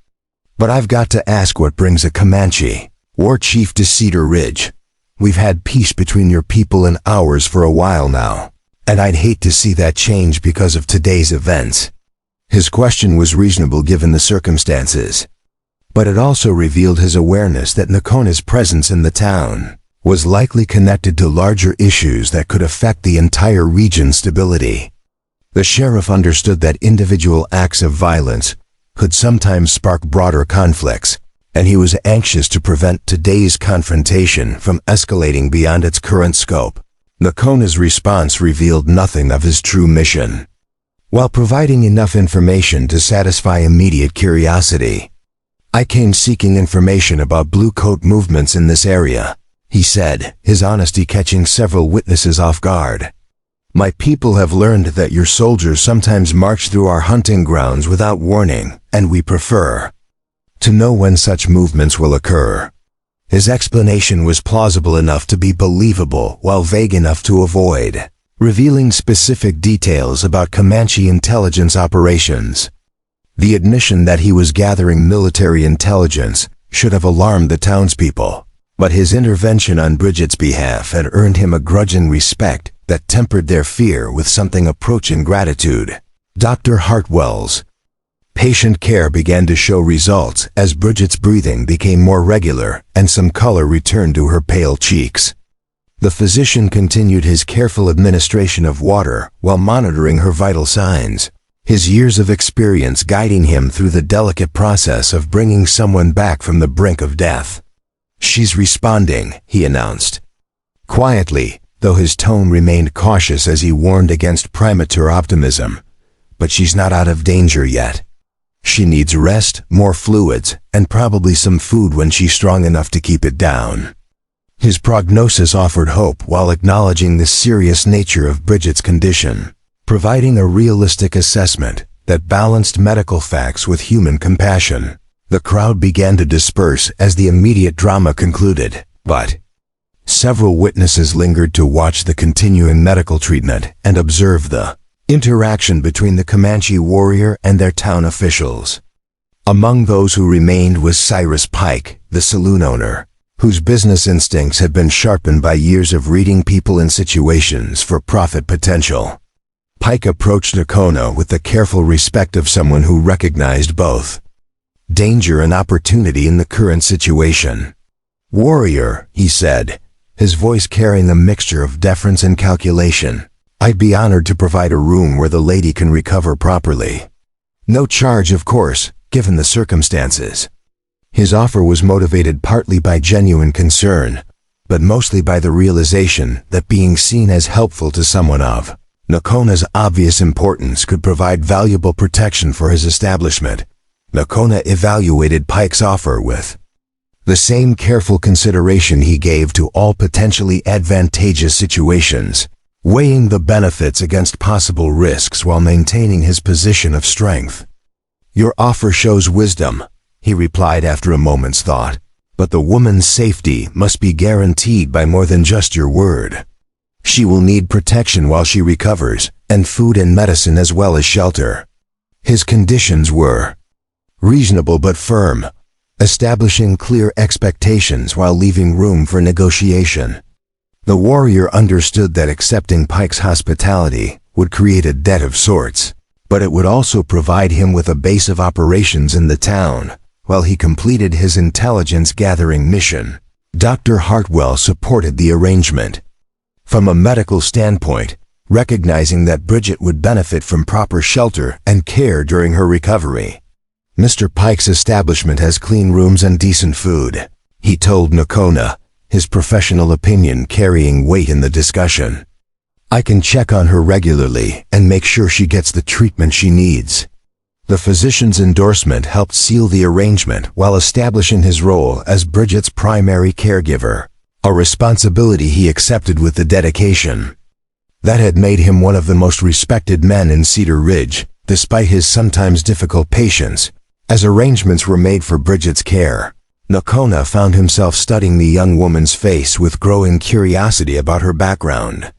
"But I've got to ask what brings a Comanche war chief to Cedar Ridge. We've had peace between your people and ours for a while now, and I'd hate to see that change because of today's events." His question was reasonable given the circumstances, but it also revealed his awareness that Nakona's presence in the town was likely connected to larger issues that could affect the entire region's stability. The sheriff understood that individual acts of violence could sometimes spark broader conflicts, and he was anxious to prevent today's confrontation from escalating beyond its current scope. Nakona's response revealed nothing of his true mission, while providing enough information to satisfy immediate curiosity. "I came seeking information about blue coat movements in this area," he said, his honesty catching several witnesses off guard. "My people have learned that your soldiers sometimes march through our hunting grounds without warning, and we prefer to know when such movements will occur." His explanation was plausible enough to be believable while vague enough to avoid revealing specific details about Comanche intelligence operations. The admission that he was gathering military intelligence should have alarmed the townspeople, but his intervention on Bridget's behalf had earned him a grudging respect that tempered their fear with something approaching gratitude. Dr. Hartwell's patient care began to show results as Bridget's breathing became more regular and some color returned to her pale cheeks. The physician continued his careful administration of water while monitoring her vital signs, his years of experience guiding him through the delicate process of bringing someone back from the brink of death. "She's responding," he announced, quietly, though his tone remained cautious as he warned against premature optimism. "But she's not out of danger yet. She needs rest, more fluids, and probably some food when she's strong enough to keep it down." His prognosis offered hope while acknowledging the serious nature of Bridget's condition, providing a realistic assessment that balanced medical facts with human compassion. The crowd began to disperse as the immediate drama concluded, but several witnesses lingered to watch the continuing medical treatment and observe the interaction between the Comanche warrior and their town officials. Among those who remained was Cyrus Pike, the saloon owner, whose business instincts had been sharpened by years of reading people in situations for profit potential. Pike approached Nakona with the careful respect of someone who recognized both danger and opportunity in the current situation. "Warrior," he said, his voice carrying a mixture of deference and calculation, "I'd be honored to provide a room where the lady can recover properly. No charge, of course, given the circumstances." His offer was motivated partly by genuine concern, but mostly by the realization that being seen as helpful to someone of Nakona's obvious importance could provide valuable protection for his establishment. Nakona evaluated Pike's offer with the same careful consideration he gave to all potentially advantageous situations, weighing the benefits against possible risks while maintaining his position of strength. "Your offer shows wisdom," he replied after a moment's thought, "but the woman's safety must be guaranteed by more than just your word. She will need protection while she recovers, and food and medicine as well as shelter." His conditions were reasonable but firm, establishing clear expectations while leaving room for negotiation. The warrior understood that accepting Pike's hospitality would create a debt of sorts, but it would also provide him with a base of operations in the town, while he completed his intelligence-gathering mission. Dr. Hartwell supported the arrangement. From a medical standpoint, recognizing that Bridget would benefit from proper shelter and care during her recovery. Mr. Pike's establishment has clean rooms and decent food, he told Nakona, his professional opinion carrying weight in the discussion. I can check on her regularly and make sure she gets the treatment she needs. The physician's endorsement helped seal the arrangement while establishing his role as Bridget's primary caregiver, a responsibility he accepted with the dedication. That had made him one of the most respected men in Cedar Ridge, despite his sometimes difficult patience. As arrangements were made for Bridget's care, Nakona found himself studying the young woman's face with growing curiosity about her background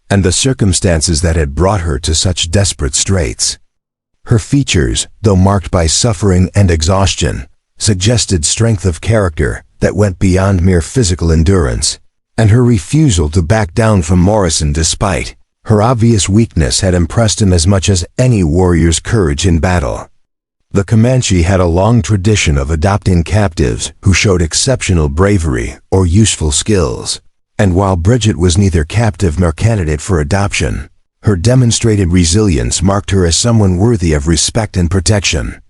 and the circumstances that had brought her to such desperate straits. Her features, though marked by suffering and exhaustion, suggested strength of character that went beyond mere physical endurance, and her refusal to back down from Morrison despite her obvious weakness had impressed him as much as any warrior's courage in battle. The Comanche had a long tradition of adopting captives who showed exceptional bravery or useful skills, and while Bridget was neither captive nor candidate for adoption, her demonstrated resilience marked her as someone worthy of respect and protection.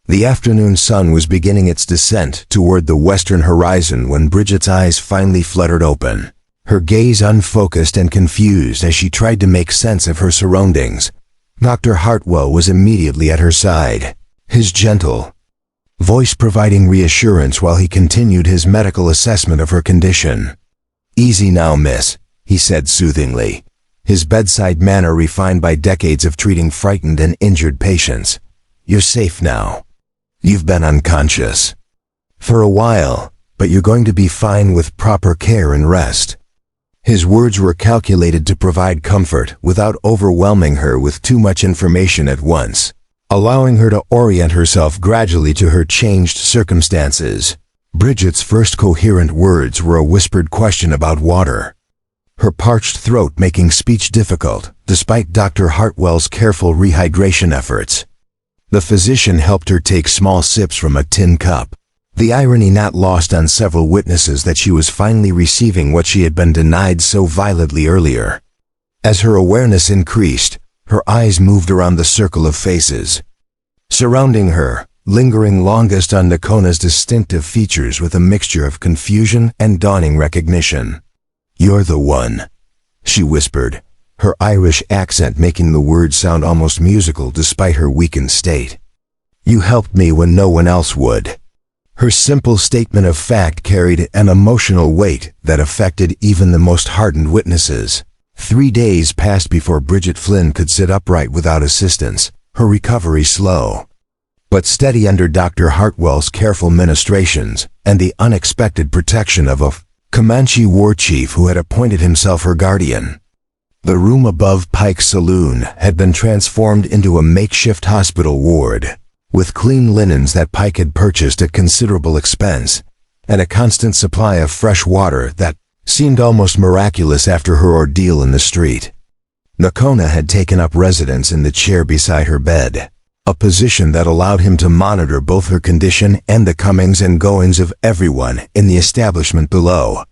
The afternoon sun was beginning its descent toward the western horizon when Bridget's eyes finally fluttered open, her gaze unfocused and confused as she tried to make sense of her surroundings. Dr. Hartwell was immediately at her side, his gentle voice providing reassurance while he continued his medical assessment of her condition. "Easy now, miss," he said soothingly, his bedside manner refined by decades of treating frightened and injured patients. "You're safe now. You've been unconscious for a while, but you're going to be fine with proper care and rest." His words were calculated to provide comfort without overwhelming her with too much information at once, allowing her to orient herself gradually to her changed circumstances. Bridget's first coherent words were a whispered question about water, her parched throat making speech difficult despite Dr. Hartwell's careful rehydration efforts. The physician helped her take small sips from a tin cup, the irony not lost on several witnesses that she was finally receiving what she had been denied so violently earlier. As her awareness increased, her eyes moved around the circle of faces surrounding her, lingering longest on Nakona's distinctive features with a mixture of confusion and dawning recognition. "You're the one," she whispered, her Irish accent making the words sound almost musical despite her weakened state. "You helped me when no one else would." Her simple statement of fact carried an emotional weight that affected even the most hardened witnesses. 3 days passed before Bridget Flynn could sit upright without assistance, her recovery slow but steady under Dr. Hartwell's careful ministrations and the unexpected protection of a Comanche war chief who had appointed himself her guardian. The room above Pike's saloon had been transformed into a makeshift hospital ward, with clean linens that Pike had purchased at considerable expense, and a constant supply of fresh water that seemed almost miraculous after her ordeal in the street. Nakona had taken up residence in the chair beside her bed, a position that allowed him to monitor both her condition and the comings and goings of everyone in the establishment below.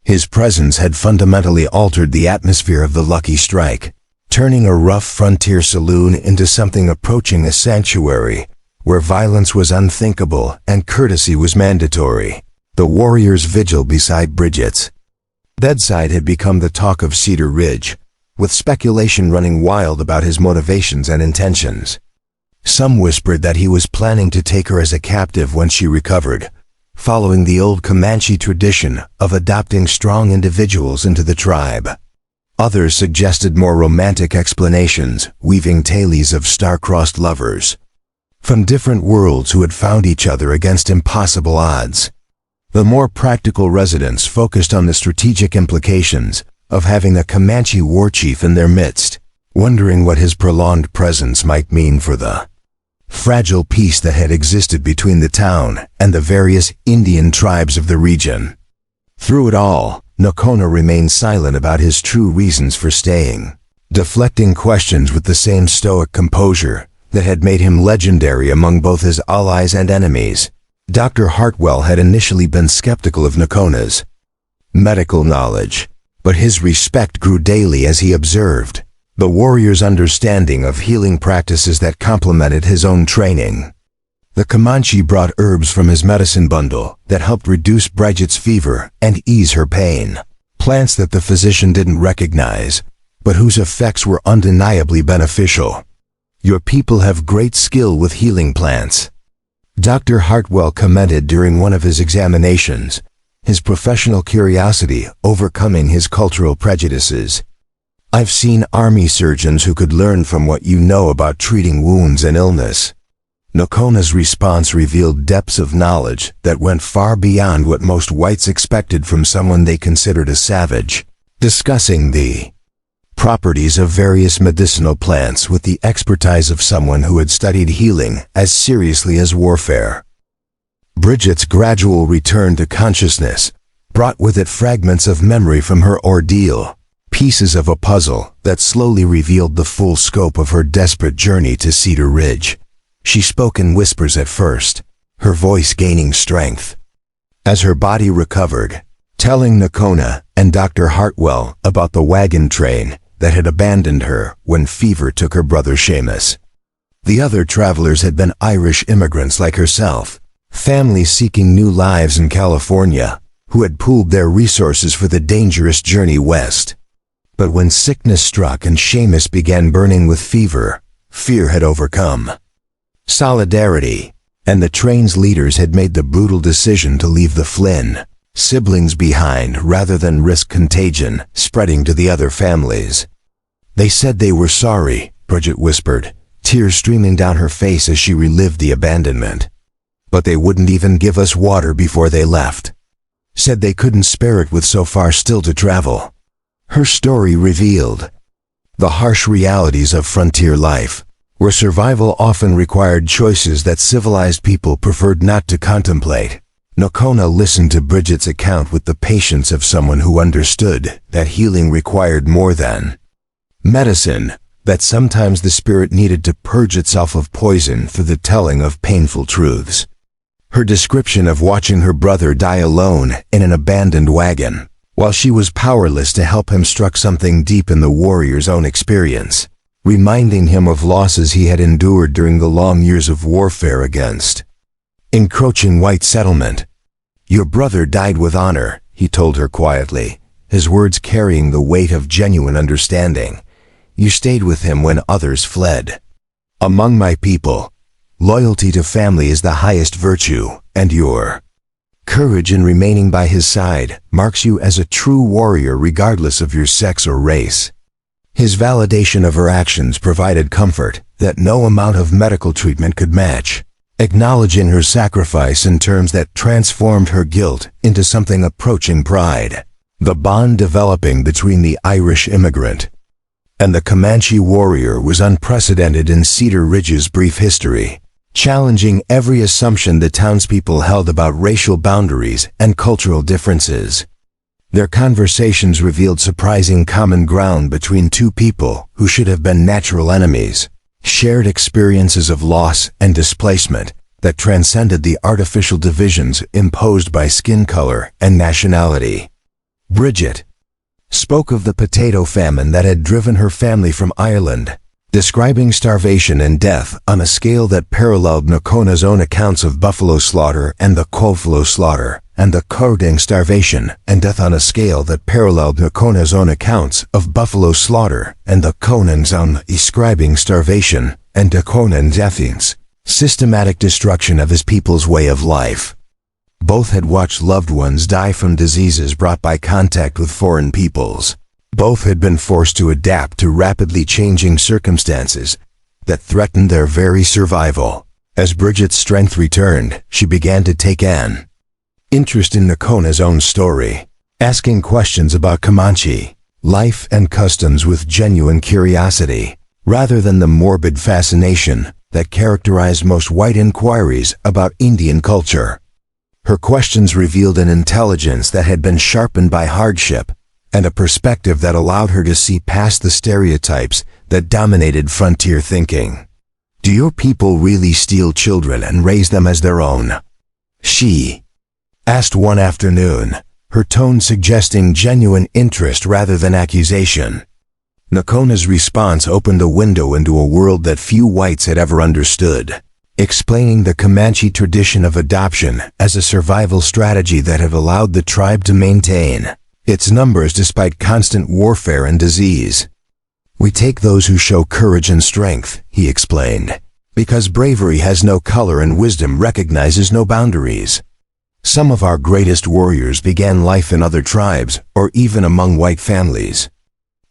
His presence had fundamentally altered the atmosphere of the Lucky Strike, turning a rough frontier saloon into something approaching a sanctuary, where violence was unthinkable and courtesy was mandatory. The warrior's vigil beside Bridget's bedside had become the talk of Cedar Ridge, with speculation running wild about his motivations and intentions. Some whispered that he was planning to take her as a captive when she recovered, following the old Comanche tradition of adopting strong individuals into the tribe. Others suggested more romantic explanations, weaving tales of star-crossed lovers from different worlds who had found each other against impossible odds. The more practical residents focused on the strategic implications of having a Comanche war chief in their midst, wondering what his prolonged presence might mean for the fragile peace that had existed between the town and the various Indian tribes of the region. Through it all, Nakona remained silent about his true reasons for staying, deflecting questions with the same stoic composure that had made him legendary among both his allies and enemies. Dr. Hartwell had initially been skeptical of Nakona's medical knowledge, but his respect grew daily as he observed the warrior's understanding of healing practices that complemented his own training. The Comanche brought herbs from his medicine bundle that helped reduce Bridget's fever and ease her pain. Plants that the physician didn't recognize, but whose effects were undeniably beneficial. Your people have great skill with healing plants, Dr. Hartwell commented during one of his examinations, his professional curiosity overcoming his cultural prejudices. I've seen army surgeons who could learn from what you know about treating wounds and illness. Nakona's response revealed depths of knowledge that went far beyond what most whites expected from someone they considered a savage. Discussing the properties of various medicinal plants with the expertise of someone who had studied healing as seriously as warfare. Bridget's gradual return to consciousness brought with it fragments of memory from her ordeal, pieces of a puzzle that slowly revealed the full scope of her desperate journey to Cedar Ridge. She spoke in whispers at first, her voice gaining strength. As her body recovered, telling Nakona and Dr. Hartwell about the wagon train that had abandoned her when fever took her brother Seamus. The other travelers had been Irish immigrants like herself, families seeking new lives in California, who had pooled their resources for the dangerous journey west. But when sickness struck and Seamus began burning with fever, fear had overcome solidarity, and the train's leaders had made the brutal decision to leave the Flynn siblings behind rather than risk contagion spreading to the other families. They said they were sorry, Bridget whispered, tears streaming down her face as she relived the abandonment. But they wouldn't even give us water before they left. Said they couldn't spare it with so far still to travel. Her story revealed the harsh realities of frontier life, where survival often required choices that civilized people preferred not to contemplate. Nakona listened to Bridget's account with the patience of someone who understood that healing required more than medicine, that sometimes the spirit needed to purge itself of poison through the telling of painful truths. Her description of watching her brother die alone in an abandoned wagon, while she was powerless to help him, struck something deep in the warrior's own experience, reminding him of losses he had endured during the long years of warfare against encroaching white settlement. Your brother died with honor, he told her quietly, his words carrying the weight of genuine understanding. You stayed with him when others fled. Among my people, loyalty to family is the highest virtue, and your courage in remaining by his side marks you as a true warrior regardless of your sex or race. His validation of her actions provided comfort that no amount of medical treatment could match, acknowledging her sacrifice in terms that transformed her guilt into something approaching pride. The bond developing between the Irish immigrant and the Comanche warrior was unprecedented in Cedar Ridge's brief history, challenging every assumption the townspeople held about racial boundaries and cultural differences. Their conversations revealed surprising common ground between two people who should have been natural enemies, shared experiences of loss and displacement that transcended the artificial divisions imposed by skin color and nationality. Bridget spoke of the potato famine that had driven her family from Ireland, describing starvation and death on a scale that paralleled Nakona's own accounts of buffalo slaughter and the Kofalo slaughter, and the Kording starvation and death on a scale that paralleled Nakona's own accounts of buffalo slaughter and the Conan's own describing starvation and the Conan's deathings, systematic destruction of his people's way of life. Both had watched loved ones die from diseases brought by contact with foreign peoples. Both had been forced to adapt to rapidly changing circumstances that threatened their very survival. As Bridget's strength returned, she began to take an interest in Nakona's own story, asking questions about Comanche life and customs with genuine curiosity, rather than the morbid fascination that characterized most white inquiries about Indian culture. Her questions revealed an intelligence that had been sharpened by hardship, and a perspective that allowed her to see past the stereotypes that dominated frontier thinking. Do your people really steal children and raise them as their own? she asked one afternoon, her tone suggesting genuine interest rather than accusation. Nakona's response opened a window into a world that few whites had ever understood, explaining the Comanche tradition of adoption as a survival strategy that had allowed the tribe to maintain its numbers despite constant warfare and disease. "We take those who show courage and strength," he explained, "because bravery has no color and wisdom recognizes no boundaries. Some of our greatest warriors began life in other tribes or even among white families."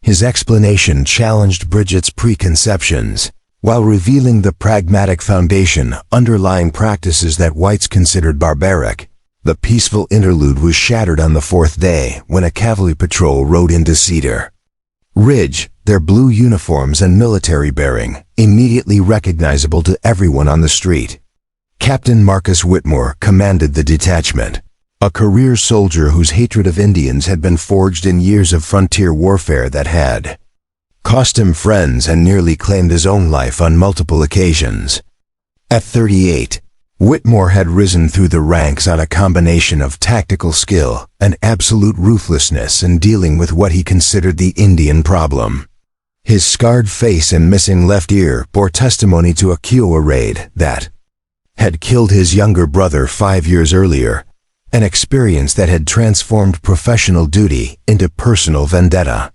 His explanation challenged Bridget's preconceptions, while revealing the pragmatic foundation underlying practices that whites considered barbaric. The peaceful interlude was shattered on the fourth day when a cavalry patrol rode into Cedar Ridge, their blue uniforms and military bearing immediately recognizable to everyone on the street. Captain Marcus Whitmore commanded the detachment, a career soldier whose hatred of Indians had been forged in years of frontier warfare that had cost him friends and nearly claimed his own life on multiple occasions. At 38, Whitmore had risen through the ranks on a combination of tactical skill and absolute ruthlessness in dealing with what he considered the Indian problem. His scarred face and missing left ear bore testimony to a Kiowa raid that had killed his younger brother 5 years earlier, an experience that had transformed professional duty into personal vendetta.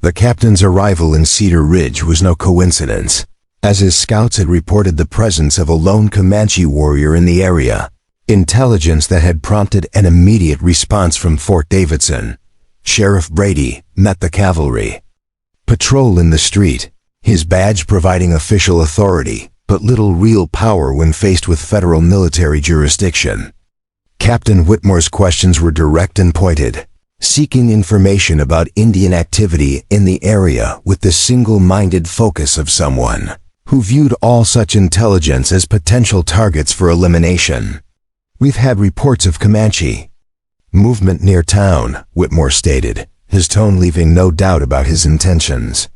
The captain's arrival in Cedar Ridge was no coincidence, as his scouts had reported the presence of a lone Comanche warrior in the area, intelligence that had prompted an immediate response from Fort Davidson. Sheriff Brady met the cavalry patrol in the street, his badge providing official authority, but little real power when faced with federal military jurisdiction. Captain Whitmore's questions were direct and pointed, seeking information about Indian activity in the area with the single-minded focus of someone who viewed all such intelligence as potential targets for elimination. "We've had reports of Comanche movement near town," Whitmore stated, his tone leaving no doubt about his intentions.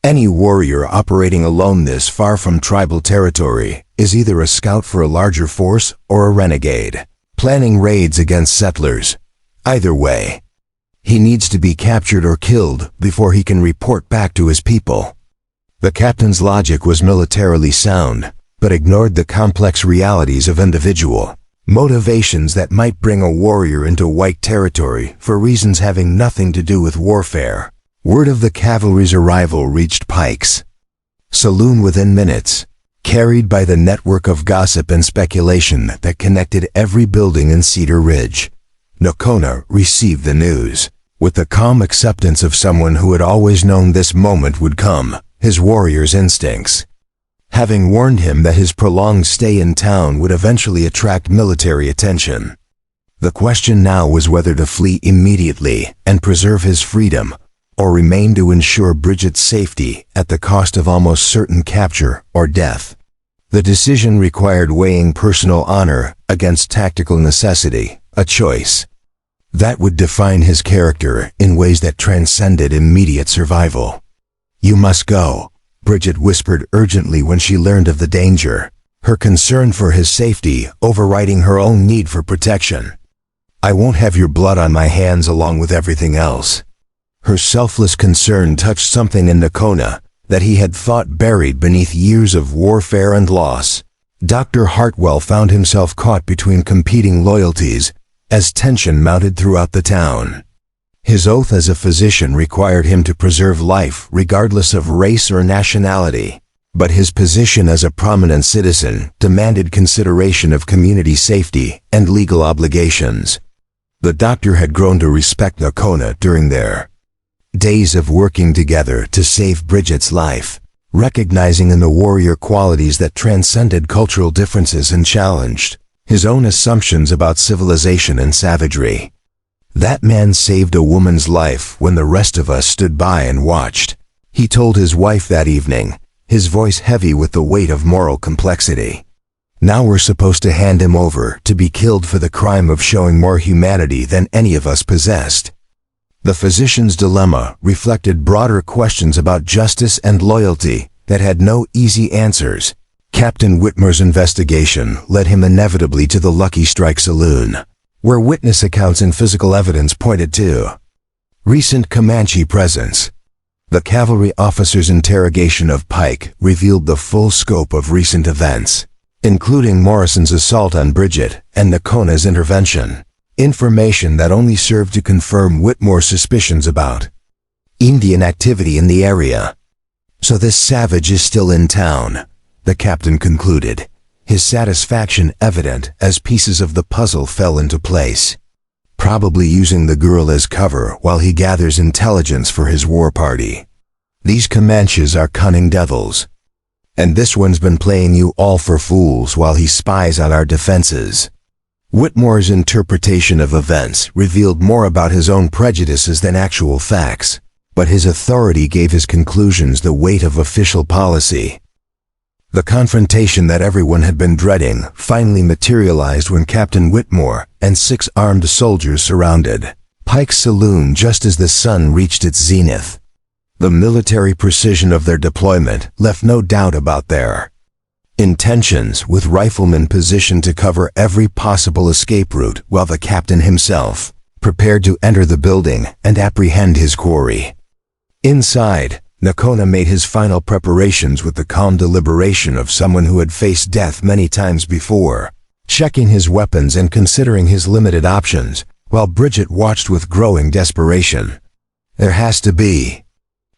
"Any warrior operating alone this far from tribal territory is either a scout for a larger force or a renegade, planning raids against settlers. Either way, he needs to be captured or killed before he can report back to his people." The captain's logic was militarily sound, but ignored the complex realities of individual motivations that might bring a warrior into white territory for reasons having nothing to do with warfare. Word of the cavalry's arrival reached Pike's saloon within minutes, carried by the network of gossip and speculation that connected every building in Cedar Ridge. Nakona received the news with the calm acceptance of someone who had always known this moment would come, his warrior's instincts having warned him that his prolonged stay in town would eventually attract military attention. The question now was whether to flee immediately and preserve his freedom, or remain to ensure Bridget's safety at the cost of almost certain capture or death. The decision required weighing personal honor against tactical necessity, a choice that would define his character in ways that transcended immediate survival. "You must go," Bridget whispered urgently when she learned of the danger, her concern for his safety overriding her own need for protection. "I won't have your blood on my hands along with everything else." Her selfless concern touched something in Nakona that he had thought buried beneath years of warfare and loss. Dr. Hartwell found himself caught between competing loyalties as tension mounted throughout the town. His oath as a physician required him to preserve life regardless of race or nationality, but his position as a prominent citizen demanded consideration of community safety and legal obligations. The doctor had grown to respect Nakona during their days of working together to save Bridget's life, recognizing in the warrior qualities that transcended cultural differences and challenged his own assumptions about civilization and savagery. "That man saved a woman's life when the rest of us stood by and watched," he told his wife that evening, his voice heavy with the weight of moral complexity. "Now we're supposed to hand him over to be killed for the crime of showing more humanity than any of us possessed." The physician's dilemma reflected broader questions about justice and loyalty that had no easy answers. Captain Whitmore's investigation led him inevitably to the Lucky Strike Saloon, where witness accounts and physical evidence pointed to recent Comanche presence. The cavalry officer's interrogation of Pike revealed the full scope of recent events, including Morrison's assault on Bridget and Nakona's intervention, information that only served to confirm Whitmore's suspicions about Indian activity in the area. So this savage is still in town, the captain concluded, his satisfaction evident as pieces of the puzzle fell into place. Probably using the girl as cover while he gathers intelligence for his war party. These Comanches are cunning devils. And this one's been playing you all for fools while he spies on our defenses. Whitmore's interpretation of events revealed more about his own prejudices than actual facts, but his authority gave his conclusions the weight of official policy. The confrontation that everyone had been dreading finally materialized when Captain Whitmore and 6 armed soldiers surrounded Pike's saloon just as the sun reached its zenith. The military precision of their deployment left no doubt about their intentions, with riflemen positioned to cover every possible escape route while the captain himself prepared to enter the building and apprehend his quarry. Inside, Nakona made his final preparations with the calm deliberation of someone who had faced death many times before, checking his weapons and considering his limited options, while Bridget watched with growing desperation. "There has to be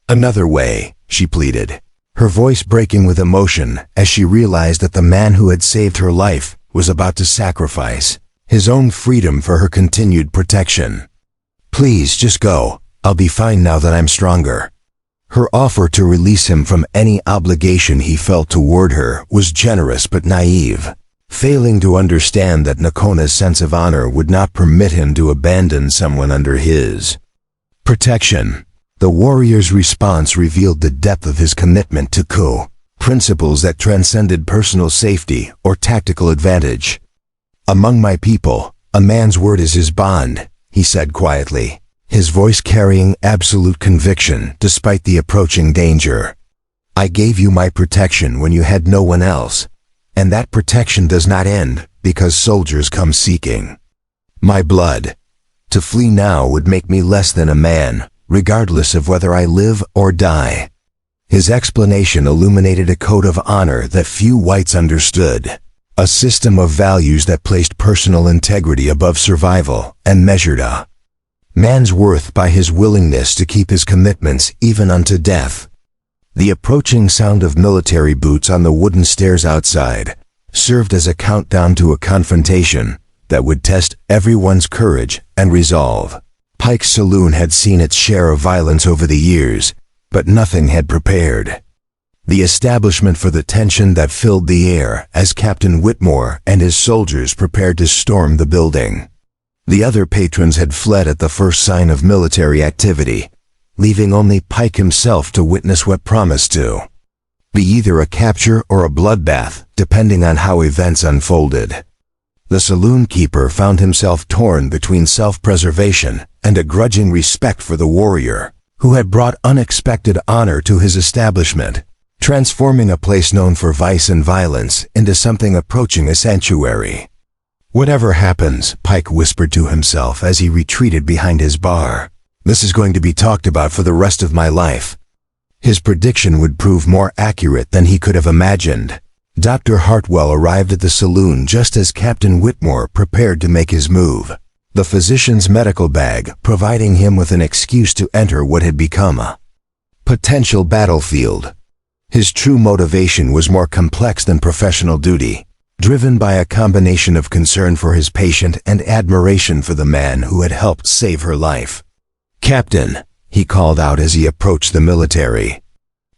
another way," she pleaded, her voice breaking with emotion as she realized that the man who had saved her life was about to sacrifice his own freedom for her continued protection. "Please, just go. I'll be fine now that I'm stronger." Her offer to release him from any obligation he felt toward her was generous but naive, failing to understand that Nakona's sense of honor would not permit him to abandon someone under his protection. The warrior's response revealed the depth of his commitment to principles that transcended personal safety or tactical advantage. "Among my people, a man's word is his bond," he said quietly, his voice carrying absolute conviction despite the approaching danger. "I gave you my protection when you had no one else, and that protection does not end because soldiers come seeking my blood. To flee now would make me less than a man, regardless of whether I live or die." His explanation illuminated a code of honor that few whites understood, a system of values that placed personal integrity above survival and measured a man's worth by his willingness to keep his commitments even unto death. The approaching sound of military boots on the wooden stairs outside served as a countdown to a confrontation that would test everyone's courage and resolve. Pike's saloon had seen its share of violence over the years, but nothing had prepared the establishment for the tension that filled the air as Captain Whitmore and his soldiers prepared to storm the building. The other patrons had fled at the first sign of military activity, leaving only Pike himself to witness what promised to be either a capture or a bloodbath, depending on how events unfolded. The saloon keeper found himself torn between self-preservation and a grudging respect for the warrior, who had brought unexpected honor to his establishment, transforming a place known for vice and violence into something approaching a sanctuary. "Whatever happens," Pike whispered to himself as he retreated behind his bar, "this is going to be talked about for the rest of my life." His prediction would prove more accurate than he could have imagined. Dr. Hartwell arrived at the saloon just as Captain Whitmore prepared to make his move, the physician's medical bag providing him with an excuse to enter what had become a potential battlefield. His true motivation was more complex than professional duty, driven by a combination of concern for his patient and admiration for the man who had helped save her life. "Captain," he called out as he approached the military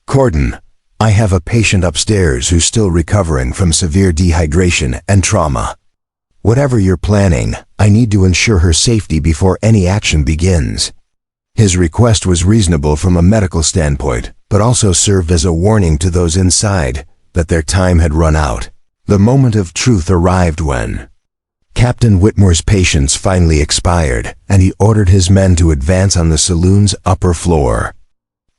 cordon, "I have a patient upstairs who's still recovering from severe dehydration and trauma. Whatever you're planning, I need to ensure her safety before any action begins." His request was reasonable from a medical standpoint, but also served as a warning to those inside that their time had run out. The moment of truth arrived when Captain Whitmore's patience finally expired, and he ordered his men to advance on the saloon's upper floor.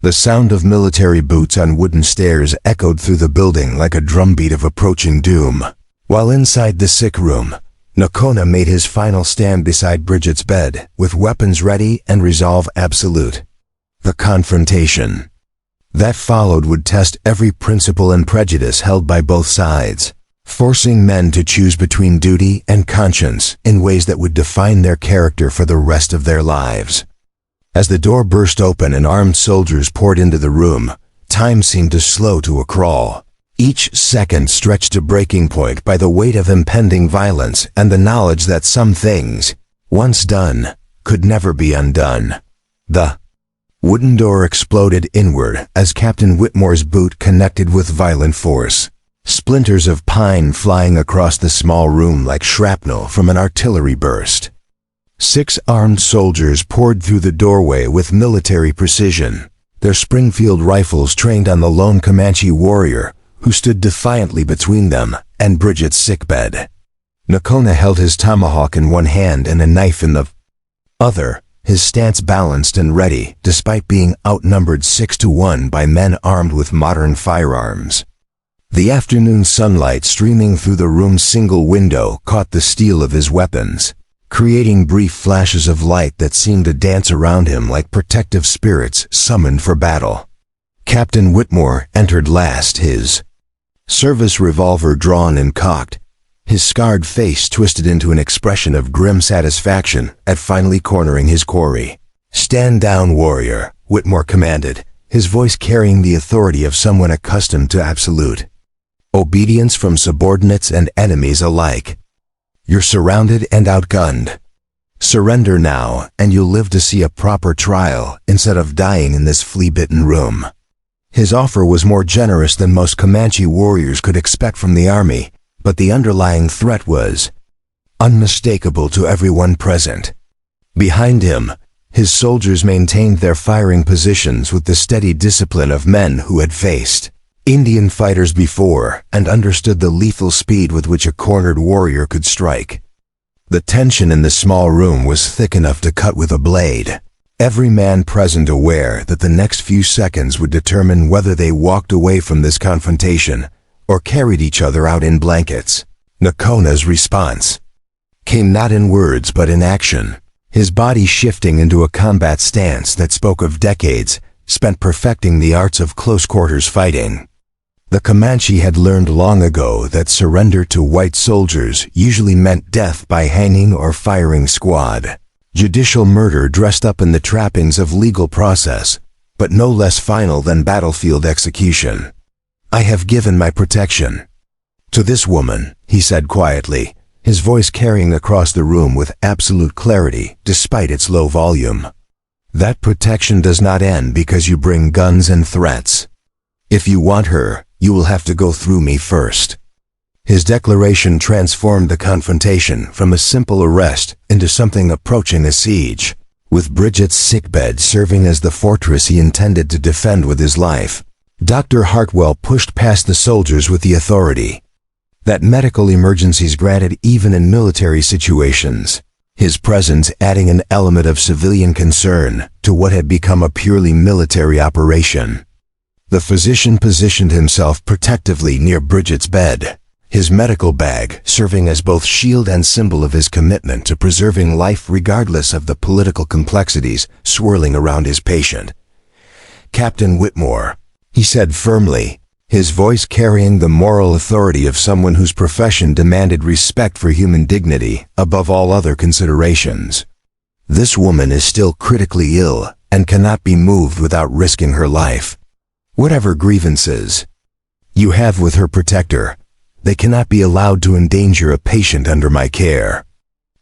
The sound of military boots on wooden stairs echoed through the building like a drumbeat of approaching doom. While inside the sick room, Lakota made his final stand beside Bridget's bed, with weapons ready and resolve absolute. The confrontation that followed would test every principle and prejudice held by both sides, forcing men to choose between duty and conscience in ways that would define their character for the rest of their lives. As the door burst open and armed soldiers poured into the room, time seemed to slow to a crawl. Each second stretched to breaking point by the weight of impending violence and the knowledge that some things, once done, could never be undone. The wooden door exploded inward as Captain Whitmore's boot connected with violent force, splinters of pine flying across the small room like shrapnel from an artillery burst. 6 armed soldiers poured through the doorway with military precision, their Springfield rifles trained on the lone Comanche warrior who stood defiantly between them and Bridget's sickbed. Lakota held his tomahawk in one hand and a knife in the other, his stance balanced and ready despite being outnumbered 6-1 by men armed with modern firearms. The afternoon sunlight streaming through the room's single window caught the steel of his weapons, creating brief flashes of light that seemed to dance around him like protective spirits summoned for battle. Captain Whitmore entered last, his service revolver drawn and cocked, his scarred face twisted into an expression of grim satisfaction at finally cornering his quarry. "Stand down, warrior," Whitmore commanded, his voice carrying the authority of someone accustomed to absolute obedience from subordinates and enemies alike. "You're surrounded and outgunned. Surrender now, and you'll live to see a proper trial instead of dying in this flea-bitten room." His offer was more generous than most Comanche warriors could expect from the army, but the underlying threat was unmistakable to everyone present. Behind him, his soldiers maintained their firing positions with the steady discipline of men who had faced Indian fighters before and understood the lethal speed with which a cornered warrior could strike. The tension in the small room was thick enough to cut with a blade, every man present aware that the next few seconds would determine whether they walked away from this confrontation or carried each other out in blankets. Lakota's response came not in words but in action, his body shifting into a combat stance that spoke of decades spent perfecting the arts of close-quarters fighting. The Comanche had learned long ago that surrender to white soldiers usually meant death by hanging or firing squad, judicial murder dressed up in the trappings of legal process, but no less final than battlefield execution. "I have given my protection to this woman," he said quietly, his voice carrying across the room with absolute clarity despite its low volume. "That protection does not end because you bring guns and threats. If you want her, you will have to go through me first." His declaration transformed the confrontation from a simple arrest into something approaching a siege, with Bridget's sickbed serving as the fortress he intended to defend with his life. Dr. Hartwell pushed past the soldiers with the authority that medical emergencies granted even in military situations, his presence adding an element of civilian concern to what had become a purely military operation. The physician positioned himself protectively near Bridget's bed, his medical bag serving as both shield and symbol of his commitment to preserving life regardless of the political complexities swirling around his patient. "Captain Whitmore," he said firmly, his voice carrying the moral authority of someone whose profession demanded respect for human dignity above all other considerations. "This woman is still critically ill and cannot be moved without risking her life. Whatever grievances you have with her protector, they cannot be allowed to endanger a patient under my care."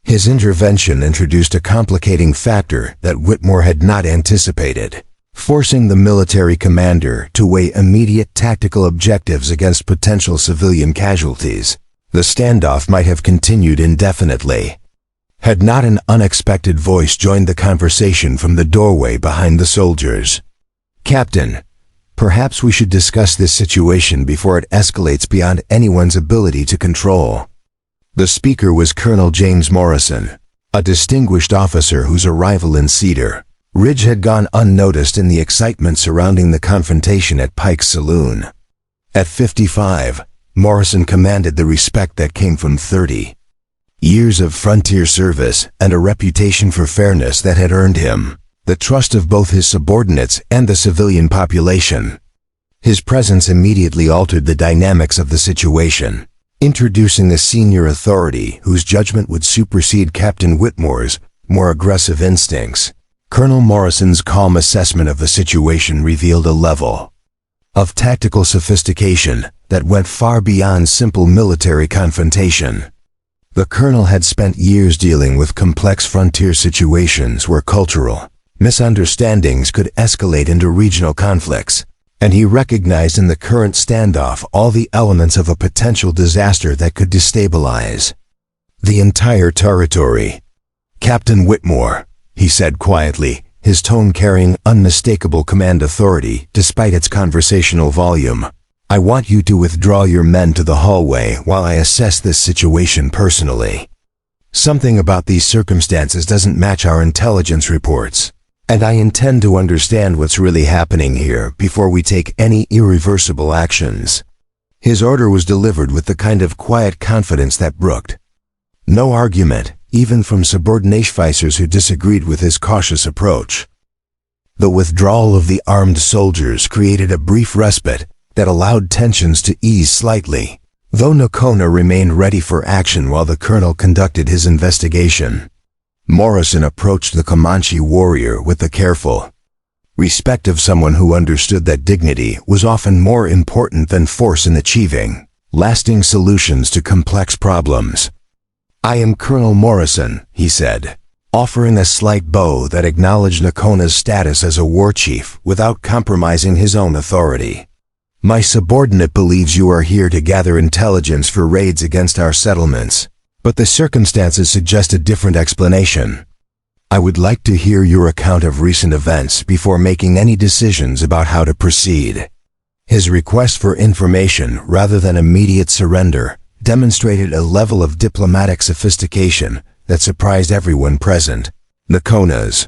His intervention introduced a complicating factor that Whitmore had not anticipated, forcing the military commander to weigh immediate tactical objectives against potential civilian casualties. The standoff might have continued indefinitely, had not an unexpected voice joined the conversation from the doorway behind the soldiers. "Captain, perhaps we should discuss this situation before it escalates beyond anyone's ability to control." The speaker was Colonel James Morrison, a distinguished officer whose arrival in Cedar Ridge had gone unnoticed in the excitement surrounding the confrontation at Pike's Saloon. At 55, Morrison commanded the respect that came from 30 years of frontier service and a reputation for fairness that had earned him the trust of both his subordinates and the civilian population. His presence immediately altered the dynamics of the situation, introducing a senior authority whose judgment would supersede Captain Whitmore's more aggressive instincts. Colonel Morrison's calm assessment of the situation revealed a level of tactical sophistication that went far beyond simple military confrontation. The colonel had spent years dealing with complex frontier situations where cultural misunderstandings could escalate into regional conflicts, and he recognized in the current standoff all the elements of a potential disaster that could destabilize the entire territory. "Captain Whitmore," he said quietly, his tone carrying unmistakable command authority despite its conversational volume, "I want you to withdraw your men to the hallway while I assess this situation personally. Something about these circumstances doesn't match our intelligence reports, and I intend to understand what's really happening here before we take any irreversible actions." His order was delivered with the kind of quiet confidence that brooked no argument, even from subordinatefeisers who disagreed with his cautious approach. The withdrawal of the armed soldiers created a brief respite that allowed tensions to ease slightly, though Nakona remained ready for action while the colonel conducted his investigation. Morrison approached the Comanche warrior with the careful respect of someone who understood that dignity was often more important than force in achieving lasting solutions to complex problems. "I am Colonel Morrison," he said, offering a slight bow that acknowledged Nakona's status as a war chief without compromising his own authority. "My subordinate believes you are here to gather intelligence for raids against our settlements, but the circumstances suggest a different explanation. I would like to hear your account of recent events before making any decisions about how to proceed." His request for information rather than immediate surrender demonstrated a level of diplomatic sophistication that surprised everyone present. Nakona's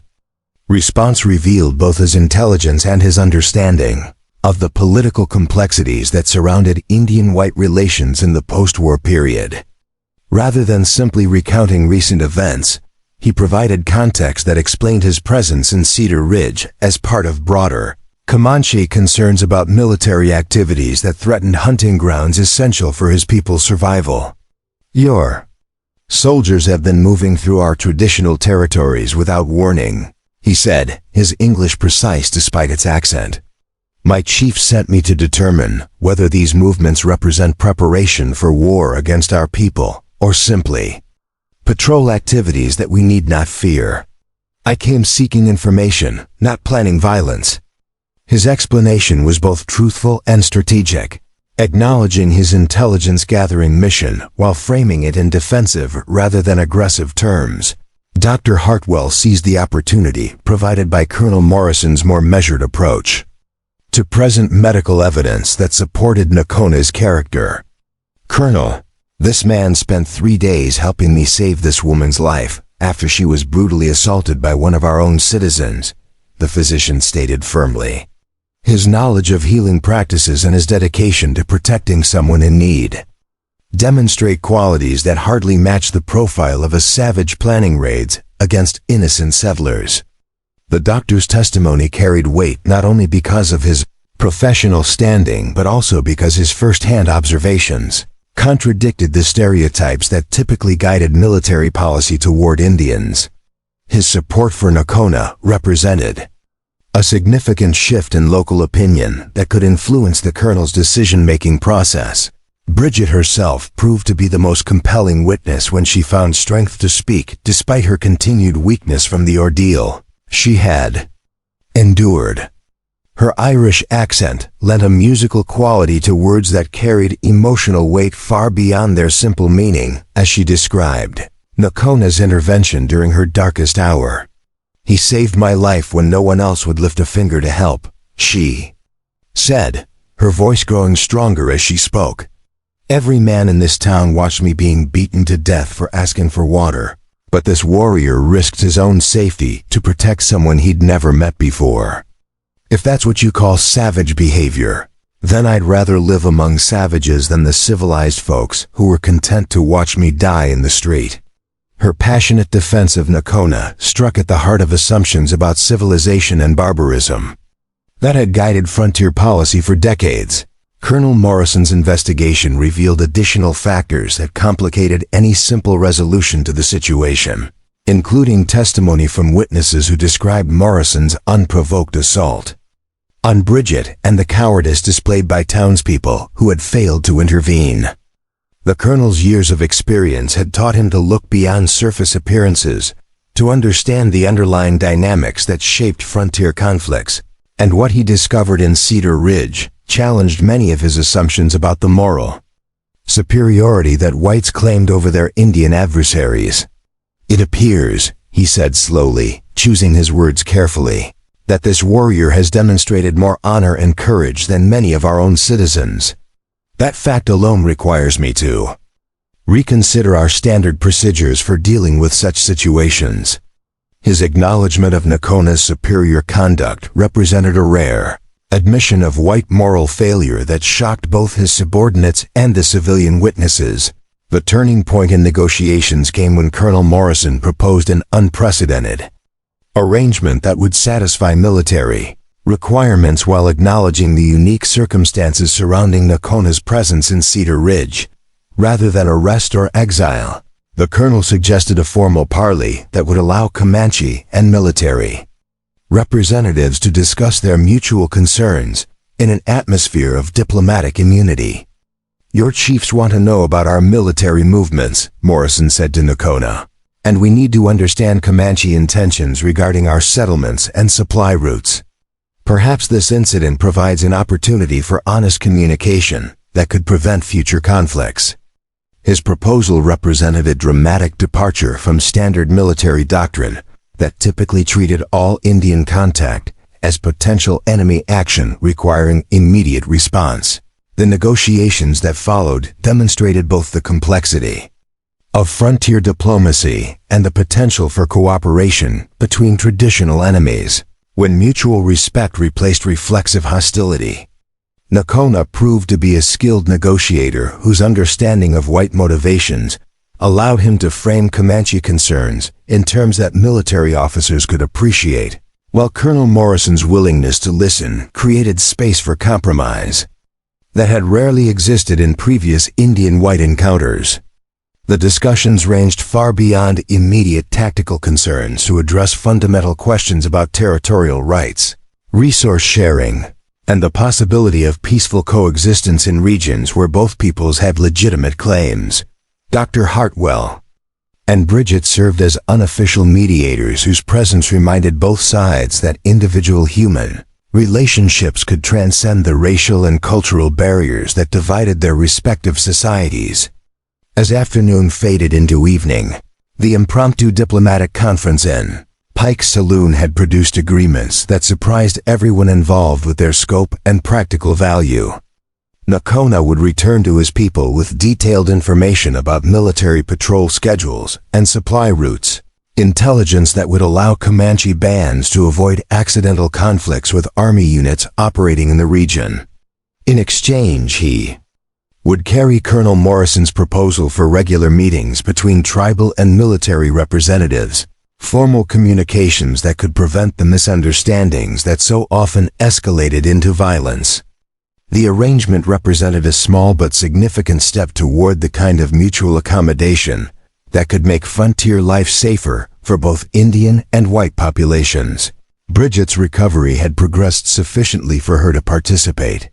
response revealed both his intelligence and his understanding of the political complexities that surrounded Indian-white relations in the post-war period. Rather than simply recounting recent events, he provided context that explained his presence in Cedar Ridge as part of broader Comanche concerns about military activities that threatened hunting grounds essential for his people's survival. "Your soldiers have been moving through our traditional territories without warning," he said, his English precise despite its accent. "My chief sent me to determine whether these movements represent preparation for war against our people or simply patrol activities that we need not fear. I came seeking information, not planning violence." His explanation was both truthful and strategic, acknowledging his intelligence-gathering mission while framing it in defensive rather than aggressive terms. Dr. Hartwell seized the opportunity provided by Colonel Morrison's more measured approach to present medical evidence that supported Nakona's character. "Colonel, this man spent 3 days helping me save this woman's life after she was brutally assaulted by one of our own citizens," the physician stated firmly. His knowledge of healing practices and his dedication to protecting someone in need demonstrate qualities that hardly match the profile of a savage planning raids against innocent settlers. The doctor's testimony carried weight not only because of his professional standing but also because his first-hand observations contradicted the stereotypes that typically guided military policy toward Indians. His support for Nakona represented a significant shift in local opinion that could influence the colonel's decision-making process. Bridget herself proved to be the most compelling witness when she found strength to speak despite her continued weakness from the ordeal she had endured. Her Irish accent lent a musical quality to words that carried emotional weight far beyond their simple meaning as she described Nakona's intervention during her darkest hour. "He saved my life when no one else would lift a finger to help," she said, her voice growing stronger as she spoke. "Every man in this town watched me being beaten to death for asking for water, But this warrior risked his own safety to protect someone he'd never met before. If that's what you call savage behavior, then I'd rather live among savages than the civilized folks who were content to watch me die in the street. Her passionate defense of Nakona struck at the heart of assumptions about civilization and barbarism that had guided frontier policy for decades. Colonel Morrison's investigation revealed additional factors that complicated any simple resolution to the situation, including testimony from witnesses who described Morrison's unprovoked assault on Bridget and the cowardice displayed by townspeople who had failed to intervene. The colonel's years of experience had taught him to look beyond surface appearances, to understand the underlying dynamics that shaped frontier conflicts, and what he discovered in Cedar Ridge challenged many of his assumptions about the moral superiority that whites claimed over their Indian adversaries. It appears, he said slowly, choosing his words carefully, that this warrior has demonstrated more honor and courage than many of our own citizens. That fact alone requires me to reconsider our standard procedures for dealing with such situations. His acknowledgement of Nakona's superior conduct represented a rare admission of white moral failure that shocked both his subordinates and the civilian witnesses. The turning point in negotiations came when Colonel Morrison proposed an unprecedented arrangement that would satisfy military requirements while acknowledging the unique circumstances surrounding Nakona's presence in Cedar Ridge. Rather than arrest or exile, the colonel suggested a formal parley that would allow Comanche and military representatives to discuss their mutual concerns in an atmosphere of diplomatic immunity. "Your chiefs want to know about our military movements," Morrison said to Nakona, "and we need to understand Comanche intentions regarding our settlements and supply routes. Perhaps this incident provides an opportunity for honest communication that could prevent future conflicts." His proposal represented a dramatic departure from standard military doctrine that typically treated all Indian contact as potential enemy action requiring immediate response. The negotiations that followed demonstrated both the complexity of frontier diplomacy and the potential for cooperation between traditional enemies when mutual respect replaced reflexive hostility. Nakona proved to be a skilled negotiator whose understanding of white motivations allowed him to frame Comanche concerns in terms that military officers could appreciate, while Colonel Morrison's willingness to listen created space for compromise that had rarely existed in previous Indian-white encounters. The discussions ranged far beyond immediate tactical concerns to address fundamental questions about territorial rights, resource sharing, and the possibility of peaceful coexistence in regions where both peoples had legitimate claims. Dr. Hartwell and Bridget served as unofficial mediators whose presence reminded both sides that individual human relationships could transcend the racial and cultural barriers that divided their respective societies. As afternoon faded into evening, the impromptu diplomatic conference in Pike's Saloon had produced agreements that surprised everyone involved with their scope and practical value. Nakona would return to his people with detailed information about military patrol schedules and supply routes, intelligence that would allow Comanche bands to avoid accidental conflicts with army units operating in the region. In exchange, he would carry Colonel Morrison's proposal for regular meetings between tribal and military representatives, formal communications that could prevent the misunderstandings that so often escalated into violence. The arrangement represented a small but significant step toward the kind of mutual accommodation that could make frontier life safer for both Indian and white populations. Bridget's recovery had progressed sufficiently for her to participate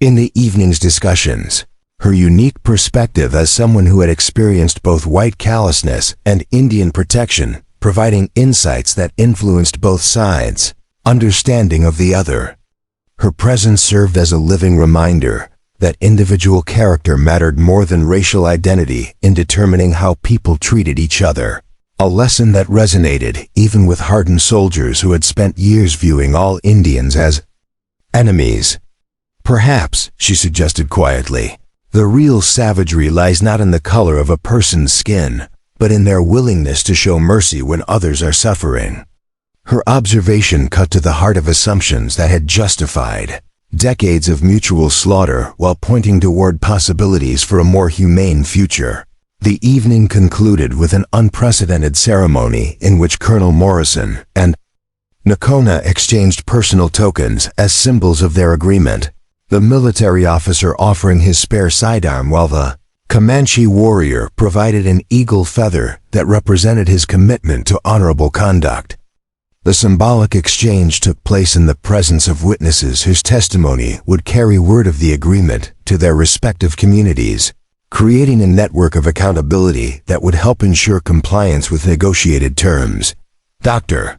in the evening's discussions. Her unique perspective as someone who had experienced both white callousness and Indian protection, providing insights that influenced both sides' understanding of the other. Her presence served as a living reminder that individual character mattered more than racial identity in determining how people treated each other, a lesson that resonated even with hardened soldiers who had spent years viewing all Indians as enemies. "Perhaps," she suggested quietly, "the real savagery lies not in the color of a person's skin, but in their willingness to show mercy when others are suffering. Her observation cut to the heart of assumptions that had justified decades of mutual slaughter while pointing toward possibilities for a more humane future. The evening concluded with an unprecedented ceremony in which Colonel Morrison and Lakota exchanged personal tokens as symbols of their agreement, the military officer offering his spare sidearm while the Comanche warrior provided an eagle feather that represented his commitment to honorable conduct. The symbolic exchange took place in the presence of witnesses whose testimony would carry word of the agreement to their respective communities, creating a network of accountability that would help ensure compliance with negotiated terms. Dr.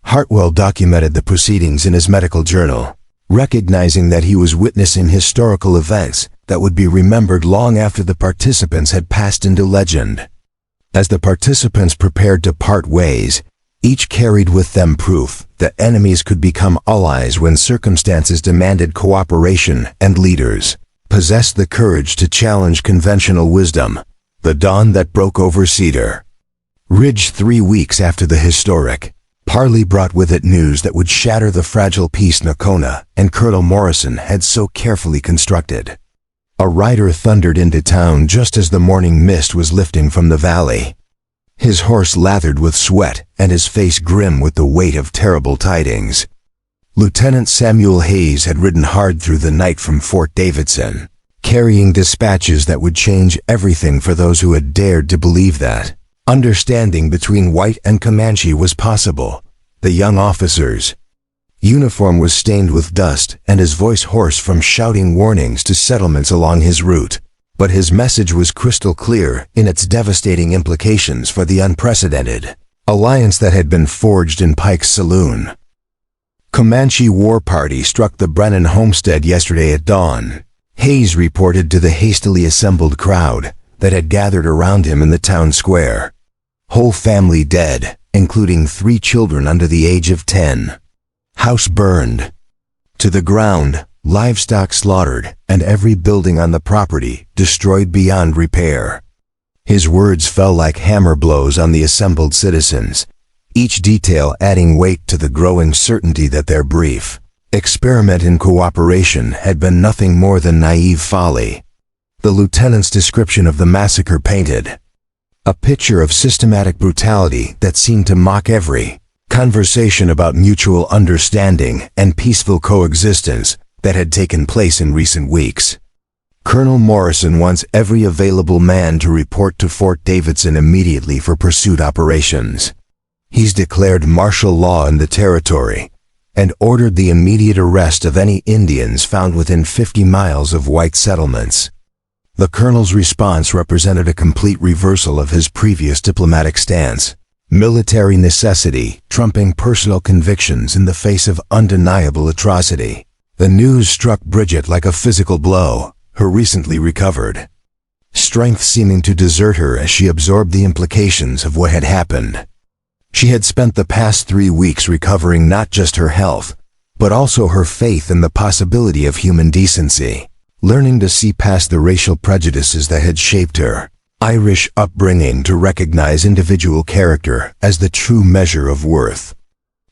Hartwell documented the proceedings in his medical journal, recognizing that he was witnessing historical events that would be remembered long after the participants had passed into legend. As the participants prepared to part ways, each carried with them proof that enemies could become allies when circumstances demanded cooperation, and leaders possessed the courage to challenge conventional wisdom. The dawn that broke over Cedar Ridge 3 weeks after the historic parley brought with it news that would shatter the fragile peace Lakota and Colonel Morrison had so carefully constructed. A rider thundered into town just as the morning mist was lifting from the valley. His horse lathered with sweat and his face grim with the weight of terrible tidings. Lieutenant Samuel Hayes had ridden hard through the night from Fort Davidson, carrying dispatches that would change everything for those who had dared to believe that understanding between white and Comanche was possible. The young officer's uniform was stained with dust and his voice hoarse from shouting warnings to settlements along his route. But his message was crystal clear in its devastating implications for the unprecedented alliance that had been forged in Pike's Saloon. Comanche war party struck the Brennan homestead yesterday at dawn, Hayes reported to the hastily assembled crowd that had gathered around him in the town square. Whole family dead, including 3 children under the age of 10. House burned to the ground, livestock slaughtered, and every building on the property destroyed beyond repair. His words fell like hammer blows on the assembled citizens, each detail adding weight to the growing certainty that their brief experiment in cooperation had been nothing more than naive folly. The lieutenant's description of the massacre painted a picture of systematic brutality that seemed to mock every conversation about mutual understanding and peaceful coexistence that had taken place in recent weeks. Colonel Morrison wants every available man to report to Fort Davidson immediately for pursuit operations. He's declared martial law in the territory and ordered the immediate arrest of any Indians found within 50 miles of white settlements. The colonel's response represented a complete reversal of his previous diplomatic stance, military necessity trumping personal convictions in the face of undeniable atrocity. The news struck Bridget like a physical blow, her recently recovered strength seeming to desert her as she absorbed the implications of what had happened. She had spent the past 3 weeks recovering not just her health, but also her faith in the possibility of human decency, learning to see past the racial prejudices that had shaped her Irish upbringing to recognize individual character as the true measure of worth.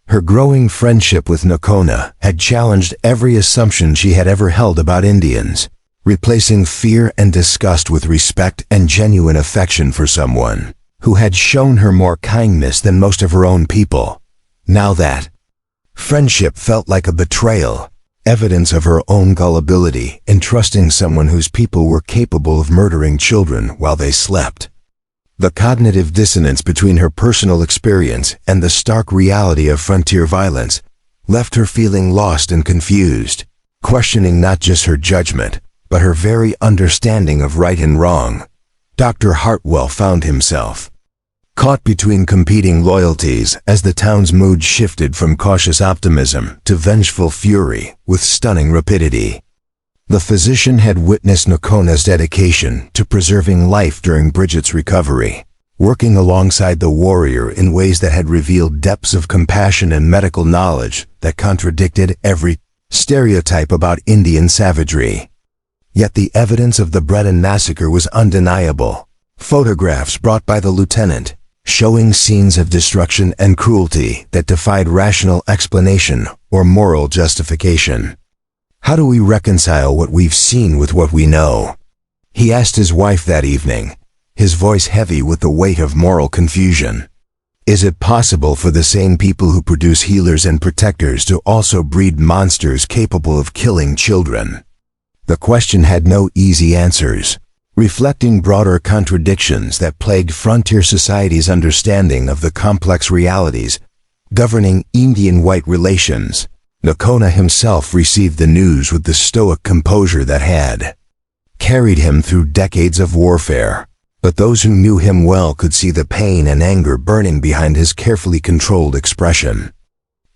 Her growing friendship with Lakota had challenged every assumption she had ever held about Indians, replacing fear and disgust with respect and genuine affection for someone who had shown her more kindness than most of her own people. Now that friendship felt like a betrayal, evidence of her own gullibility in trusting someone whose people were capable of murdering children while they slept. The cognitive dissonance between her personal experience and the stark reality of frontier violence left her feeling lost and confused, questioning not just her judgment, but her very understanding of right and wrong. Dr. Hartwell found himself caught between competing loyalties as the town's mood shifted from cautious optimism to vengeful fury with stunning rapidity. The physician had witnessed Lakota's dedication to preserving life during Bridget's recovery, working alongside the warrior in ways that had revealed depths of compassion and medical knowledge that contradicted every stereotype about Indian savagery. Yet the evidence of the Brennan massacre was undeniable. Photographs brought by the lieutenant, showing scenes of destruction and cruelty that defied rational explanation or moral justification. How do we reconcile what we've seen with what we know? He asked his wife that evening, his voice heavy with the weight of moral confusion. Is it possible for the same people who produce healers and protectors to also breed monsters capable of killing children? The question had no easy answers, reflecting broader contradictions that plagued frontier society's understanding of the complex realities governing Indian-white relations. Lakota himself received the news with the stoic composure that had carried him through decades of warfare. But those who knew him well could see the pain and anger burning behind his carefully controlled expression.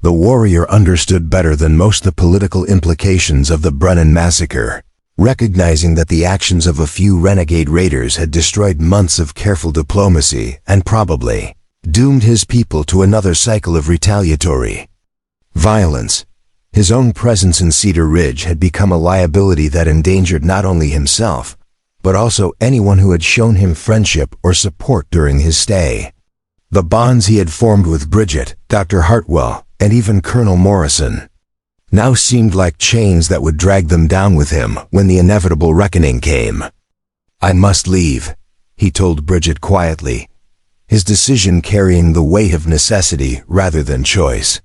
The warrior understood better than most the political implications of the Brennan massacre, recognizing that the actions of a few renegade raiders had destroyed months of careful diplomacy and probably doomed his people to another cycle of retaliatory violence. His own presence in Cedar Ridge had become a liability that endangered not only himself, but also anyone who had shown him friendship or support during his stay. The bonds he had formed with Bridget, Dr. Hartwell, and even Colonel Morrison now seemed like chains that would drag them down with him when the inevitable reckoning came. "I must leave," he told Bridget quietly, his decision carrying the weight of necessity rather than choice.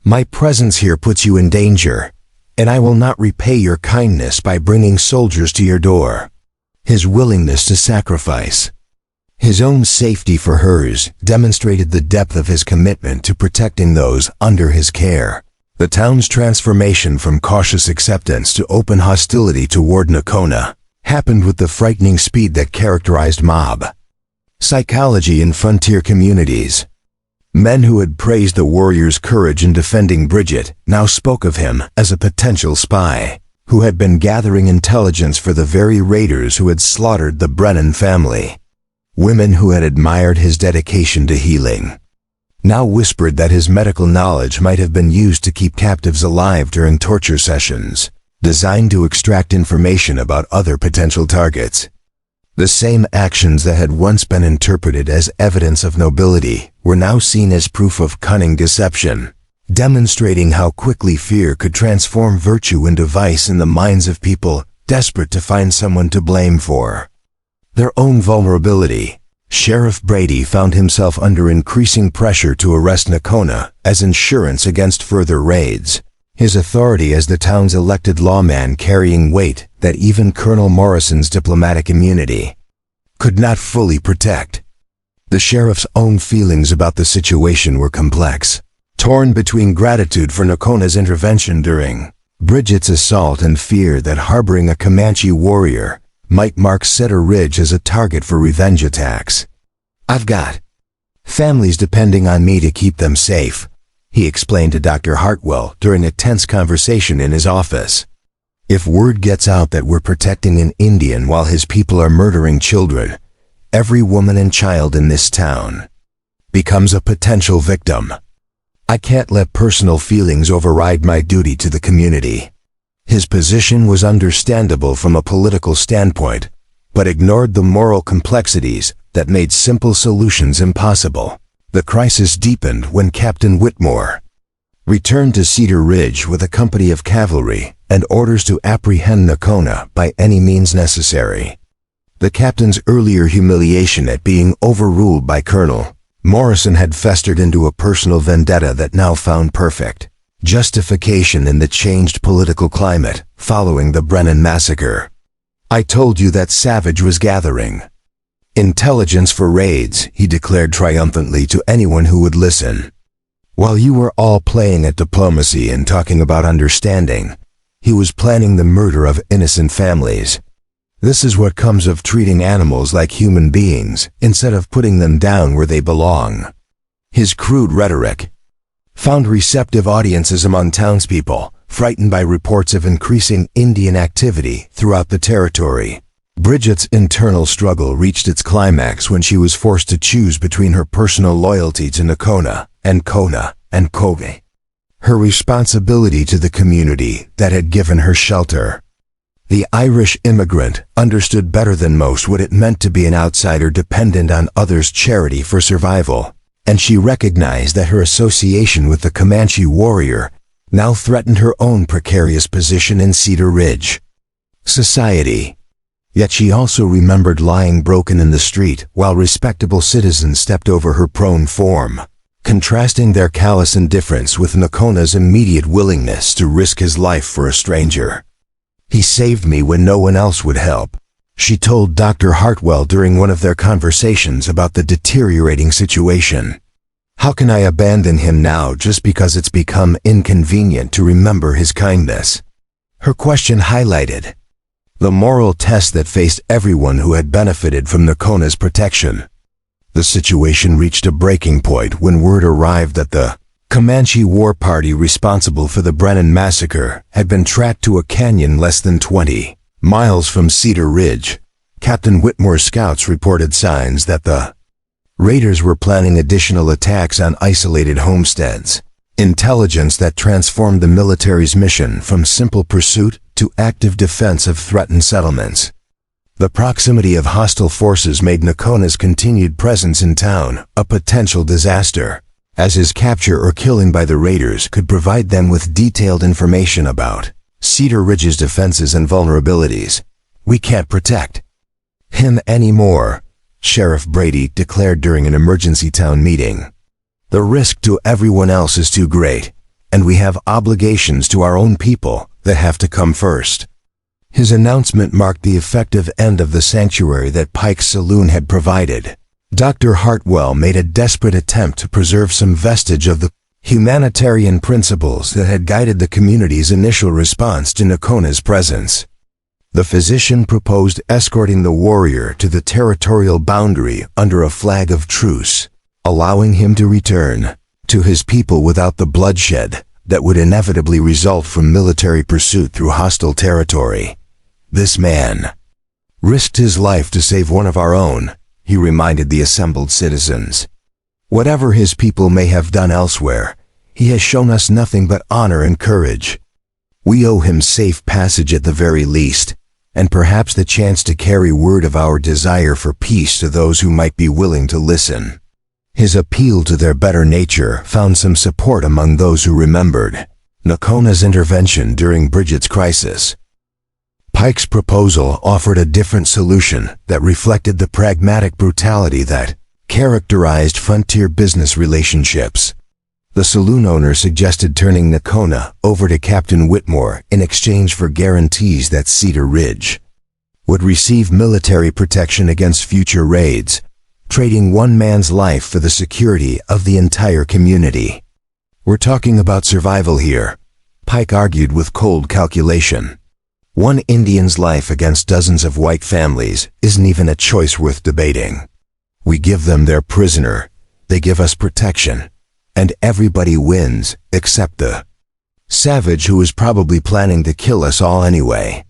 "My presence here puts you in danger, and I will not repay your kindness by bringing soldiers to your door." His willingness to sacrifice his own safety for hers demonstrated the depth of his commitment to protecting those under his care. The town's transformation from cautious acceptance to open hostility toward Nakona happened with the frightening speed that characterized mob psychology in frontier communities. Men who had praised the warrior's courage in defending Bridget now spoke of him as a potential spy who had been gathering intelligence for the very raiders who had slaughtered the Brennan family. Women who had admired his dedication to healing now whispered that his medical knowledge might have been used to keep captives alive during torture sessions, designed to extract information about other potential targets. The same actions that had once been interpreted as evidence of nobility were now seen as proof of cunning deception, demonstrating how quickly fear could transform virtue into vice in the minds of people desperate to find someone to blame for their own vulnerability. Sheriff Brady found himself under increasing pressure to arrest Nakona as insurance against further raids, his authority as the town's elected lawman carrying weight that even Colonel Morrison's diplomatic immunity could not fully protect. The sheriff's own feelings about the situation were complex, torn between gratitude for Nakona's intervention during Bridget's assault and fear that harboring a Comanche warrior might mark Cedar Ridge as a target for revenge attacks. "I've got families depending on me to keep them safe," he explained to Dr. Hartwell during a tense conversation in his office. "If word gets out that we're protecting an Indian while his people are murdering children, every woman and child in this town becomes a potential victim. I can't let personal feelings override my duty to the community." His position was understandable from a political standpoint, but ignored the moral complexities that made simple solutions impossible. The crisis deepened when Captain Whitmore returned to Cedar Ridge with a company of cavalry and orders to apprehend Nakona by any means necessary. The captain's earlier humiliation at being overruled by Colonel Morrison had festered into a personal vendetta that now found perfect justification in the changed political climate following the Brennan massacre. "I told you that Savage was gathering intelligence for raids," he declared triumphantly to anyone who would listen. "While you were all playing at diplomacy and talking about understanding, he was planning the murder of innocent families. This is what comes of treating animals like human beings instead of putting them down where they belong." His crude rhetoric found receptive audiences among townspeople, frightened by reports of increasing Indian activity throughout the territory. Bridget's internal struggle reached its climax when she was forced to choose between her personal loyalty to Nakona and Kona and Kobe, her responsibility to the community that had given her shelter, The Irish immigrant understood better than most what it meant to be an outsider dependent on others' charity for survival, and she recognized that her association with the Comanche warrior now threatened her own precarious position in Cedar Ridge society. Yet she also remembered lying broken in the street while respectable citizens stepped over her prone form, contrasting their callous indifference with Nakona's immediate willingness to risk his life for a stranger. "He saved me when no one else would help," she told Dr. Hartwell during one of their conversations about the deteriorating situation. "How can I abandon him now just because it's become inconvenient to remember his kindness?" Her question highlighted the moral test that faced everyone who had benefited from Nakona's protection. The situation reached a breaking point when word arrived that the Comanche war party responsible for the Brennan massacre had been tracked to a canyon less than 20 miles from Cedar Ridge. Captain Whitmore's scouts reported signs that the raiders were planning additional attacks on isolated homesteads, intelligence that transformed the military's mission from simple pursuit to active defense of threatened settlements. The proximity of hostile forces made Nakona's continued presence in town a potential disaster, as his capture or killing by the raiders could provide them with detailed information about Cedar Ridge's defenses and vulnerabilities. "We can't protect him anymore," Sheriff Brady declared during an emergency town meeting. "The risk to everyone else is too great, and we have obligations to our own people that have to come first." His announcement marked the effective end of the sanctuary that Pike's Saloon had provided. Dr. Hartwell made a desperate attempt to preserve some vestige of the humanitarian principles that had guided the community's initial response to Nakona's presence. The physician proposed escorting the warrior to the territorial boundary under a flag of truce, allowing him to return to his people without the bloodshed that would inevitably result from military pursuit through hostile territory. "This man risked his life to save one of our own," he reminded the assembled citizens. "Whatever his people may have done elsewhere, he has shown us nothing but honor and courage. We owe him safe passage at the very least, and perhaps the chance to carry word of our desire for peace to those who might be willing to listen." His appeal to their better nature found some support among those who remembered Nakona's intervention during Bridget's crisis. Pike's proposal offered a different solution that reflected the pragmatic brutality that characterized frontier business relationships. The saloon owner suggested turning Nakona over to Captain Whitmore in exchange for guarantees that Cedar Ridge would receive military protection against future raids, trading one man's life for the security of the entire community. "We're talking about survival here," Pike argued with cold calculation. "One Indian's life against dozens of white families isn't even a choice worth debating. We give them their prisoner, they give us protection, and everybody wins except the savage who is probably planning to kill us all anyway."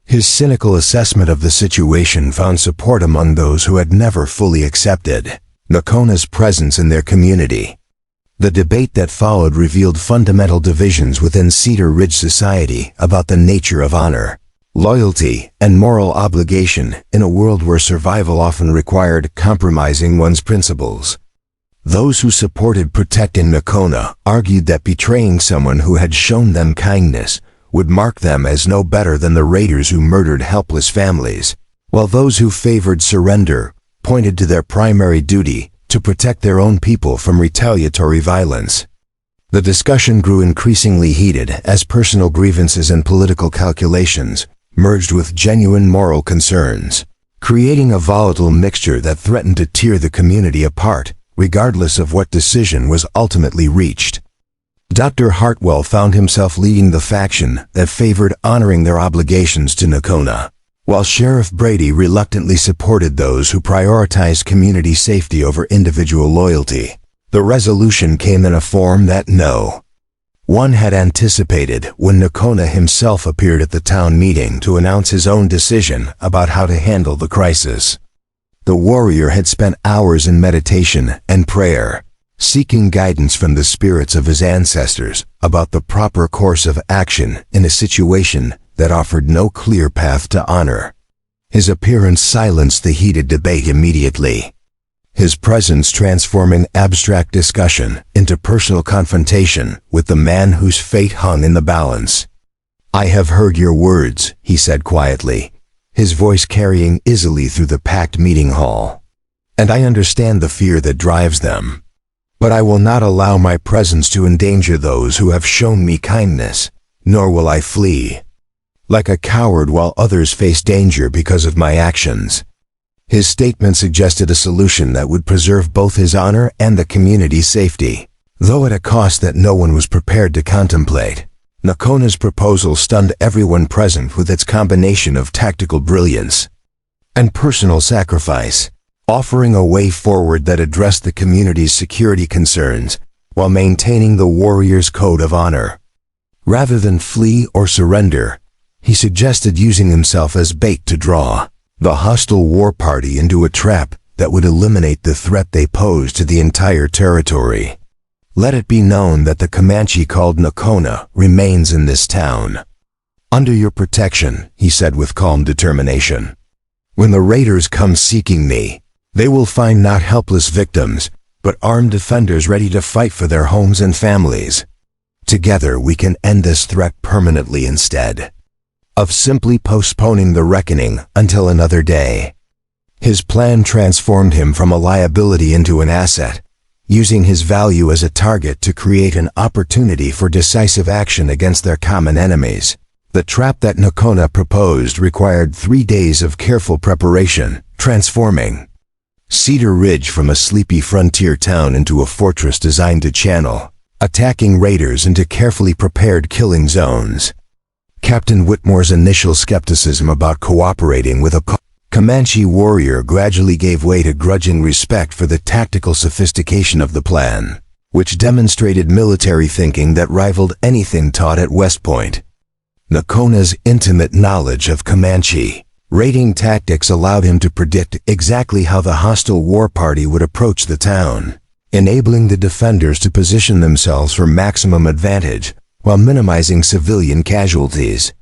His cynical assessment of the situation found support among those who had never fully accepted Nakona's presence in their community. The debate that followed revealed fundamental divisions within Cedar Ridge society about the nature of honor, loyalty, and moral obligation in a world where survival often required compromising one's principles. Those who supported protecting Nakona argued that betraying someone who had shown them kindness would mark them as no better than the raiders who murdered helpless families, while those who favored surrender pointed to their primary duty to protect their own people from retaliatory violence. The discussion grew increasingly heated as personal grievances and political calculations merged with genuine moral concerns, creating a volatile mixture that threatened to tear the community apart, regardless of what decision was ultimately reached. Dr. Hartwell found himself leading the faction that favored honoring their obligations to Nakona, while Sheriff Brady reluctantly supported those who prioritized community safety over individual loyalty. The resolution came in a form that no one had anticipated when Nakona himself appeared at the town meeting to announce his own decision about how to handle the crisis. The warrior had spent hours in meditation and prayer, seeking guidance from the spirits of his ancestors about the proper course of action in a situation that offered no clear path to honor. His appearance silenced the heated debate immediately, his presence transforming abstract discussion into personal confrontation with the man whose fate hung in the balance. "I have heard your words," he said quietly, his voice carrying easily through the packed meeting hall. "And I understand the fear that drives them. But I will not allow my presence to endanger those who have shown me kindness, nor will I flee like a coward while others face danger because of my actions." His statement suggested a solution that would preserve both his honor and the community's safety, though at a cost that no one was prepared to contemplate. Nakona's proposal stunned everyone present with its combination of tactical brilliance and personal sacrifice, offering a way forward that addressed the community's security concerns while maintaining the warrior's code of honor. Rather than flee or surrender, he suggested using himself as bait to draw the hostile war party into a trap that would eliminate the threat they posed to the entire territory. "Let it be known that the Comanche called Nakona remains in this town. Under your protection," he said with calm determination. "When the raiders come seeking me, they will find not helpless victims, but armed defenders ready to fight for their homes and families. Together we can end this threat permanently instead of simply postponing the reckoning until another day." His plan transformed him from a liability into an asset, using his value as a target to create an opportunity for decisive action against their common enemies. The trap that Nakona proposed required 3 days of careful preparation, transforming Cedar Ridge from a sleepy frontier town into a fortress designed to channel attacking raiders into carefully prepared killing zones. Captain Whitmore's initial skepticism about cooperating with a Comanche warrior gradually gave way to grudging respect for the tactical sophistication of the plan, which demonstrated military thinking that rivaled anything taught at West Point. Nakona's intimate knowledge of Comanche raiding tactics allowed him to predict exactly how the hostile war party would approach the town, enabling the defenders to position themselves for maximum advantage while minimizing civilian casualties.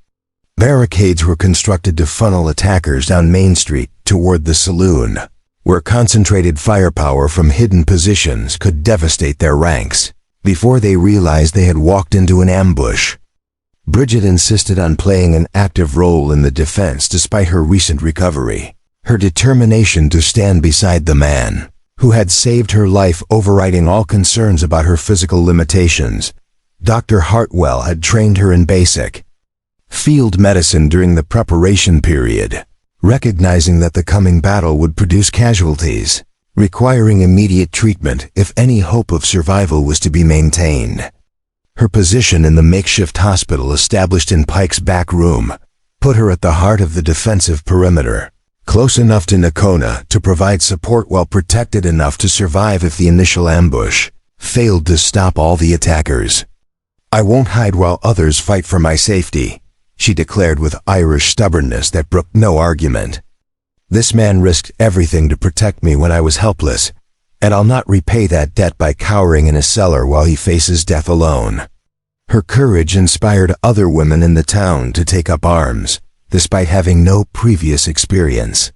Barricades were constructed to funnel attackers down Main Street toward the saloon, where concentrated firepower from hidden positions could devastate their ranks before they realized they had walked into an ambush. Bridget insisted on playing an active role in the defense despite her recent recovery, her determination to stand beside the man who had saved her life overriding all concerns about her physical limitations. Dr. Hartwell had trained her in basic field medicine during the preparation period, recognizing that the coming battle would produce casualties, requiring immediate treatment if any hope of survival was to be maintained. Her position in the makeshift hospital established in Pike's back room put her at the heart of the defensive perimeter, close enough to Nakona to provide support while protected enough to survive if the initial ambush failed to stop all the attackers. "I won't hide while others fight for my safety," she declared with Irish stubbornness that brooked no argument. "This man risked everything to protect me when I was helpless, and I'll not repay that debt by cowering in a cellar while he faces death alone." Her courage inspired other women in the town to take up arms, despite having no previous experience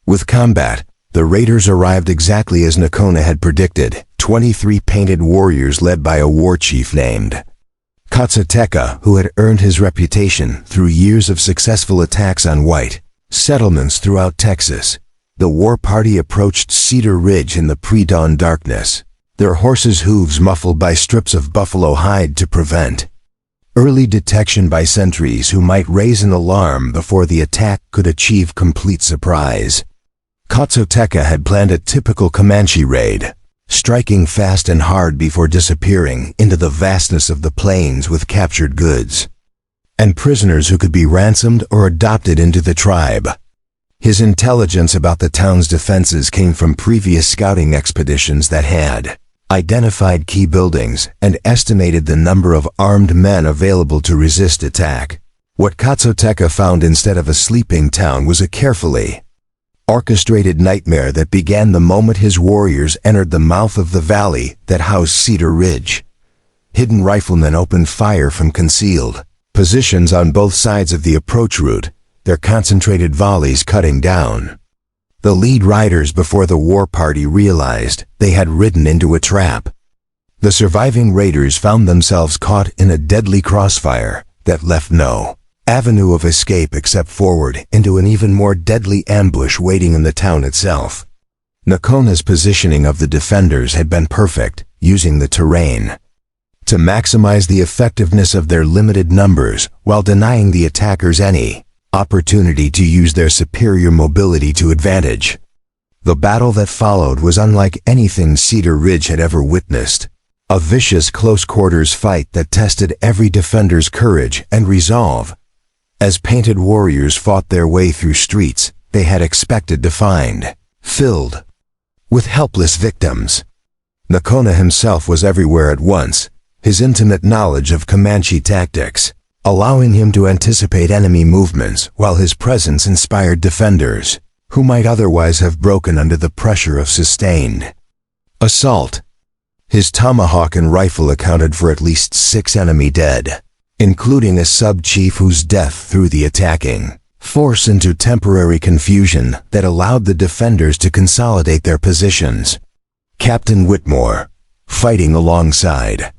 with combat. The raiders arrived exactly as Nakona had predicted, 23 painted warriors led by a war chief named Katsuteka, who had earned his reputation through years of successful attacks on white settlements throughout Texas. The war party approached Cedar Ridge in the pre-dawn darkness, their horses' hooves muffled by strips of buffalo hide to prevent early detection by sentries who might raise an alarm before the attack could achieve complete surprise. Katsuteka had planned a typical Comanche raid, striking fast and hard before disappearing into the vastness of the plains with captured goods and prisoners who could be ransomed or adopted into the tribe. His intelligence about the town's defenses came from previous scouting expeditions that had identified key buildings and estimated the number of armed men available to resist attack. What Katsuteka found instead of a sleeping town was a carefully orchestrated nightmare that began the moment his warriors entered the mouth of the valley that housed Cedar Ridge. Hidden riflemen opened fire from concealed positions on both sides of the approach route, their concentrated volleys cutting down. The lead riders before the war party realized they had ridden into a trap. The surviving raiders found themselves caught in a deadly crossfire that left no avenue of escape except forward into an even more deadly ambush waiting in the town itself. Nakona's positioning of the defenders had been perfect, using the terrain to maximize the effectiveness of their limited numbers while denying the attackers any opportunity to use their superior mobility to advantage. The battle that followed was unlike anything Cedar Ridge had ever witnessed. A vicious close-quarters fight that tested every defender's courage and resolve. As painted warriors fought their way through streets they had expected to find filled with helpless victims. Nakona himself was everywhere at once, his intimate knowledge of Comanche tactics allowing him to anticipate enemy movements while his presence inspired defenders who might otherwise have broken under the pressure of sustained assault. His tomahawk and rifle accounted for at least 6 enemy dead, including a sub-chief whose death threw the attacking force into temporary confusion that allowed the defenders to consolidate their positions. Captain Whitmore, fighting alongside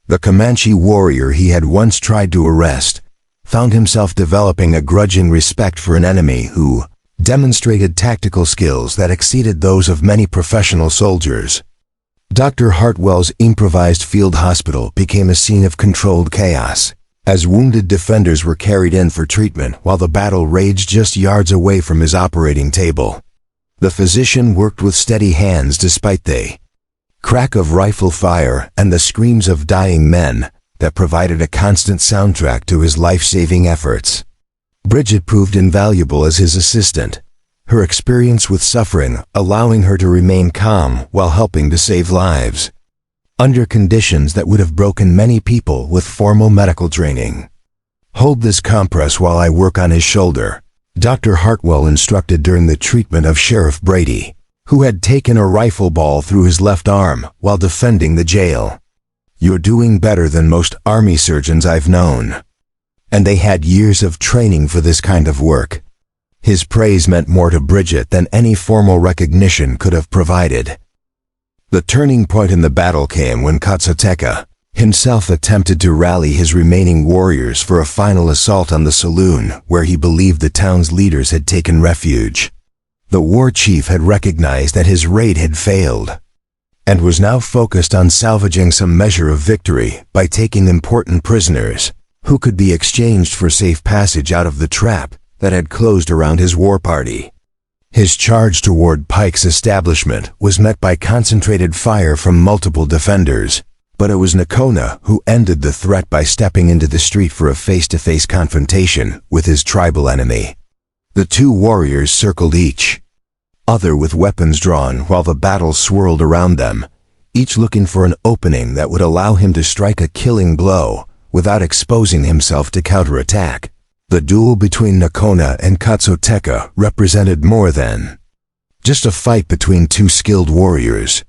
the Comanche warrior he had once tried to arrest, found himself developing a grudging respect for an enemy who demonstrated tactical skills that exceeded those of many professional soldiers. Dr. Hartwell's improvised field hospital became a scene of controlled chaos, as wounded defenders were carried in for treatment while the battle raged just yards away from his operating table. The physician worked with steady hands despite the crack of rifle fire and the screams of dying men that provided a constant soundtrack to his life-saving efforts. Bridget proved invaluable as his assistant, her experience with suffering allowing her to remain calm while helping to save lives, under conditions that would have broken many people with formal medical training. "Hold this compress while I work on his shoulder," Dr. Hartwell instructed during the treatment of Sheriff Brady, who had taken a rifle ball through his left arm while defending the jail. "You're doing better than most army surgeons I've known." And they had years of training for this kind of work. His praise meant more to Bridget than any formal recognition could have provided. The turning point in the battle came when Katsuteka himself attempted to rally his remaining warriors for a final assault on the saloon where he believed the town's leaders had taken refuge. The war chief had recognized that his raid had failed, and was now focused on salvaging some measure of victory by taking important prisoners, who could be exchanged for safe passage out of the trap that had closed around his war party. His charge toward Pike's establishment was met by concentrated fire from multiple defenders, but it was Nakona who ended the threat by stepping into the street for a face-to-face confrontation with his tribal enemy. The two warriors circled each other with weapons drawn while the battle swirled around them, each looking for an opening that would allow him to strike a killing blow without exposing himself to counterattack. The duel between Nakona and Katsuteka represented more than just a fight between two skilled warriors.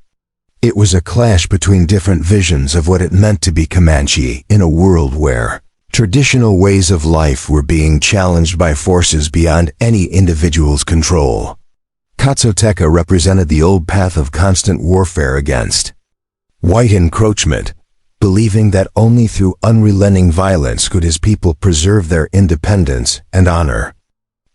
It was a clash between different visions of what it meant to be Comanche in a world where traditional ways of life were being challenged by forces beyond any individual's control. Katsuteka represented the old path of constant warfare against white encroachment, believing that only through unrelenting violence could his people preserve their independence and honor.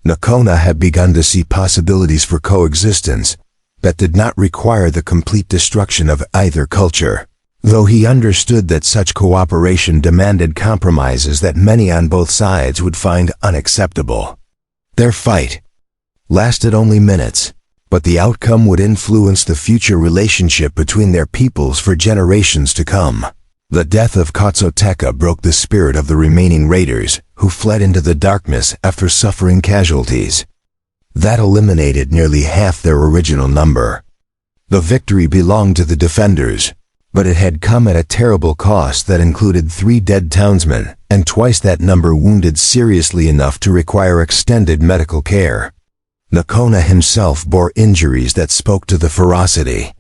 Nakona had begun to see possibilities for coexistence that did not require the complete destruction of either culture, though he understood that such cooperation demanded compromises that many on both sides would find unacceptable. Their fight lasted only minutes, but the outcome would influence the future relationship between their peoples for generations to come. The death of Katsuteka broke the spirit of the remaining raiders, who fled into the darkness after suffering casualties. That eliminated nearly half their original number. The victory belonged to the defenders, but it had come at a terrible cost that included 3 dead townsmen and twice that number wounded seriously enough to require extended medical care. Nakona himself bore injuries that spoke to the ferocity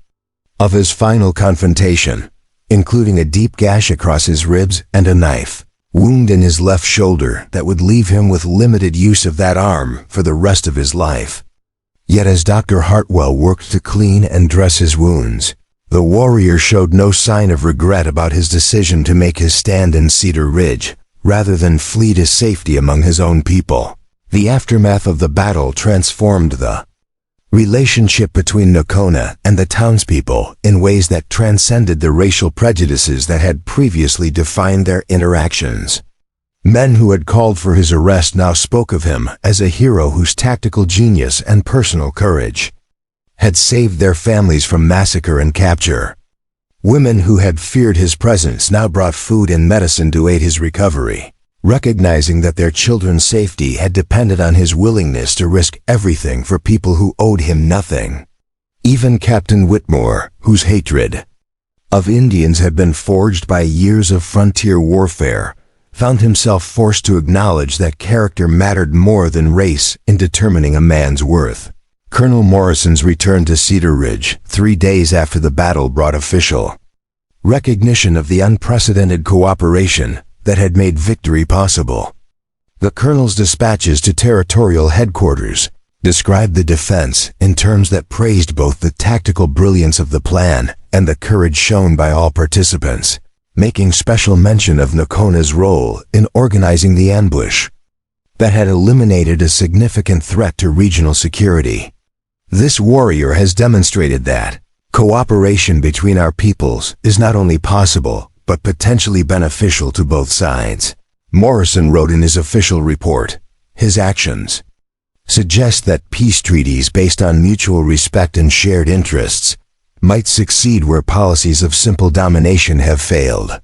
of his final confrontation, including a deep gash across his ribs and a knife wound in his left shoulder that would leave him with limited use of that arm for the rest of his life. Yet as Dr. Hartwell worked to clean and dress his wounds, the warrior showed no sign of regret about his decision to make his stand in Cedar Ridge, rather than flee to safety among his own people. The aftermath of the battle transformed the relationship between Nakona and the townspeople in ways that transcended the racial prejudices that had previously defined their interactions. Men who had called for his arrest now spoke of him as a hero whose tactical genius and personal courage had saved their families from massacre and capture. Women who had feared his presence now brought food and medicine to aid his recovery, recognizing that their children's safety had depended on his willingness to risk everything for people who owed him nothing. Even Captain Whitmore, whose hatred of Indians had been forged by years of frontier warfare, found himself forced to acknowledge that character mattered more than race in determining a man's worth. Colonel Morrison's return to Cedar Ridge 3 days after the battle brought official recognition of the unprecedented cooperation that had made victory possible. The colonel's dispatches to territorial headquarters described the defense in terms that praised both the tactical brilliance of the plan and the courage shown by all participants, making special mention of Nakona's role in organizing the ambush that had eliminated a significant threat to regional security. This warrior has demonstrated that cooperation between our peoples is not only possible, but potentially beneficial to both sides. Morrison wrote in his official report, his actions suggest that peace treaties based on mutual respect and shared interests might succeed where policies of simple domination have failed.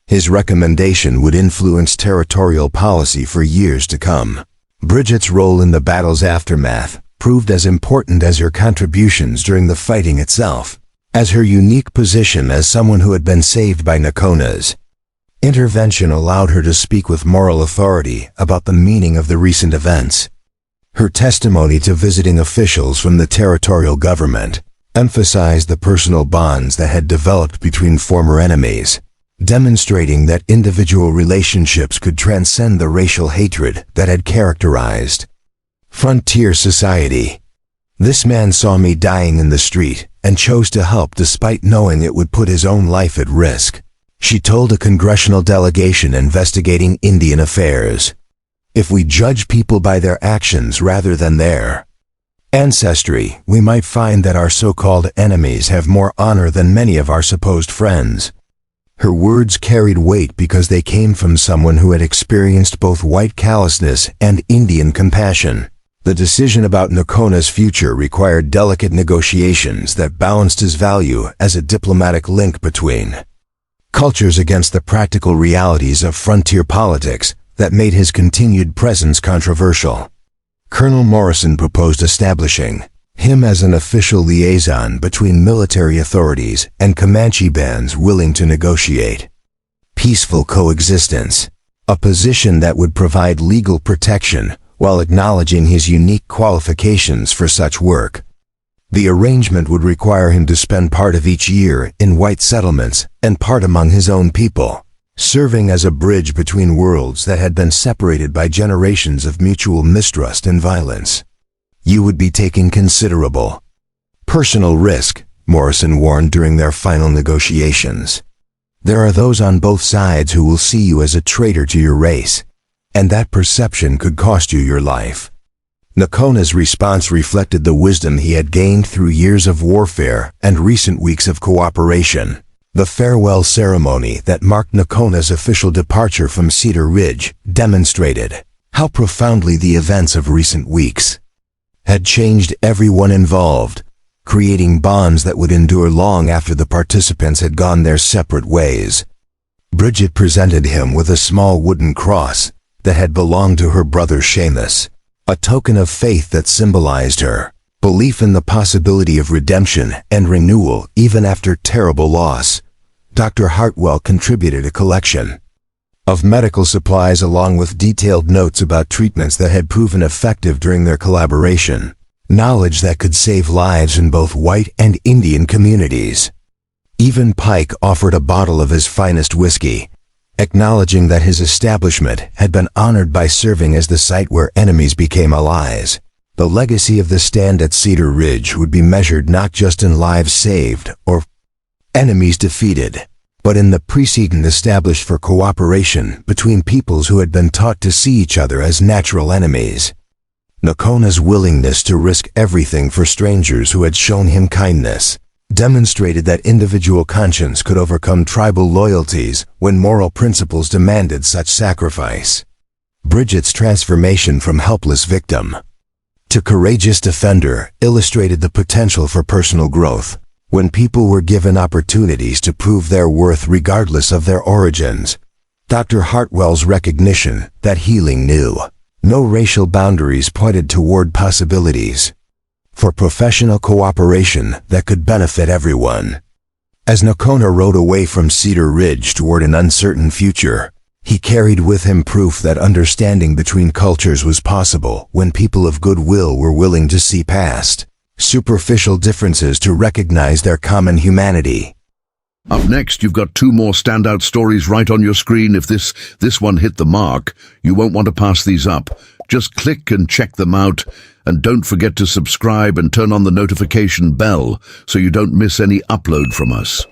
His recommendation would influence territorial policy for years to come. Bridget's role in the battle's aftermath proved as important as her contributions during the fighting itself, as her unique position as someone who had been saved by Nakona's intervention allowed her to speak with moral authority about the meaning of the recent events. Her testimony to visiting officials from the territorial government emphasized the personal bonds that had developed between former enemies, demonstrating that individual relationships could transcend the racial hatred that had characterized frontier society. This man saw me dying in the street and chose to help despite knowing it would put his own life at risk, she told a congressional delegation investigating Indian affairs. If we judge people by their actions rather than their ancestry, we might find that our so-called enemies have more honor than many of our supposed friends. Her words carried weight because they came from someone who had experienced both white callousness and Indian compassion. The decision about Nakona's future required delicate negotiations that balanced his value as a diplomatic link between cultures against the practical realities of frontier politics that made his continued presence controversial. Colonel Morrison proposed establishing him as an official liaison between military authorities and Comanche bands willing to negotiate peaceful coexistence, a position that would provide legal protection while acknowledging his unique qualifications for such work. The arrangement would require him to spend part of each year in white settlements and part among his own people, serving as a bridge between worlds that had been separated by generations of mutual mistrust and violence. You would be taking considerable personal risk, Morrison warned during their final negotiations. There are those on both sides who will see you as a traitor to your race, and that perception could cost you your life. Nakona's response reflected the wisdom he had gained through years of warfare and recent weeks of cooperation. The farewell ceremony that marked Nakona's official departure from Cedar Ridge demonstrated how profoundly the events of recent weeks had changed everyone involved, creating bonds that would endure long after the participants had gone their separate ways. Bridget presented him with a small wooden cross that had belonged to her brother Seamus, a token of faith that symbolized her belief in the possibility of redemption and renewal even after terrible loss. Dr. Hartwell contributed a collection of medical supplies along with detailed notes about treatments that had proven effective during their collaboration, knowledge that could save lives in both white and Indian communities. Even Pike offered a bottle of his finest whiskey, acknowledging that his establishment had been honored by serving as the site where enemies became allies. The legacy of the stand at Cedar Ridge would be measured not just in lives saved or enemies defeated, but in the precedent established for cooperation between peoples who had been taught to see each other as natural enemies. Nakona's willingness to risk everything for strangers who had shown him kindness demonstrated that individual conscience could overcome tribal loyalties when moral principles demanded such sacrifice. Bridget's transformation from helpless victim to courageous defender illustrated the potential for personal growth. When people were given opportunities to prove their worth regardless of their origins, Dr. Hartwell's recognition that healing knew no racial boundaries pointed toward possibilities for professional cooperation that could benefit everyone. As Nakona rode away from Cedar Ridge toward an uncertain future, he carried with him proof that understanding between cultures was possible when people of goodwill were willing to see past superficial differences to recognize their common humanity. Up next, you've got two more standout stories right on your screen. If this one hit the mark, you won't want to pass these up. Just click and check them out. And don't forget to subscribe and turn on the notification bell so you don't miss any upload from us.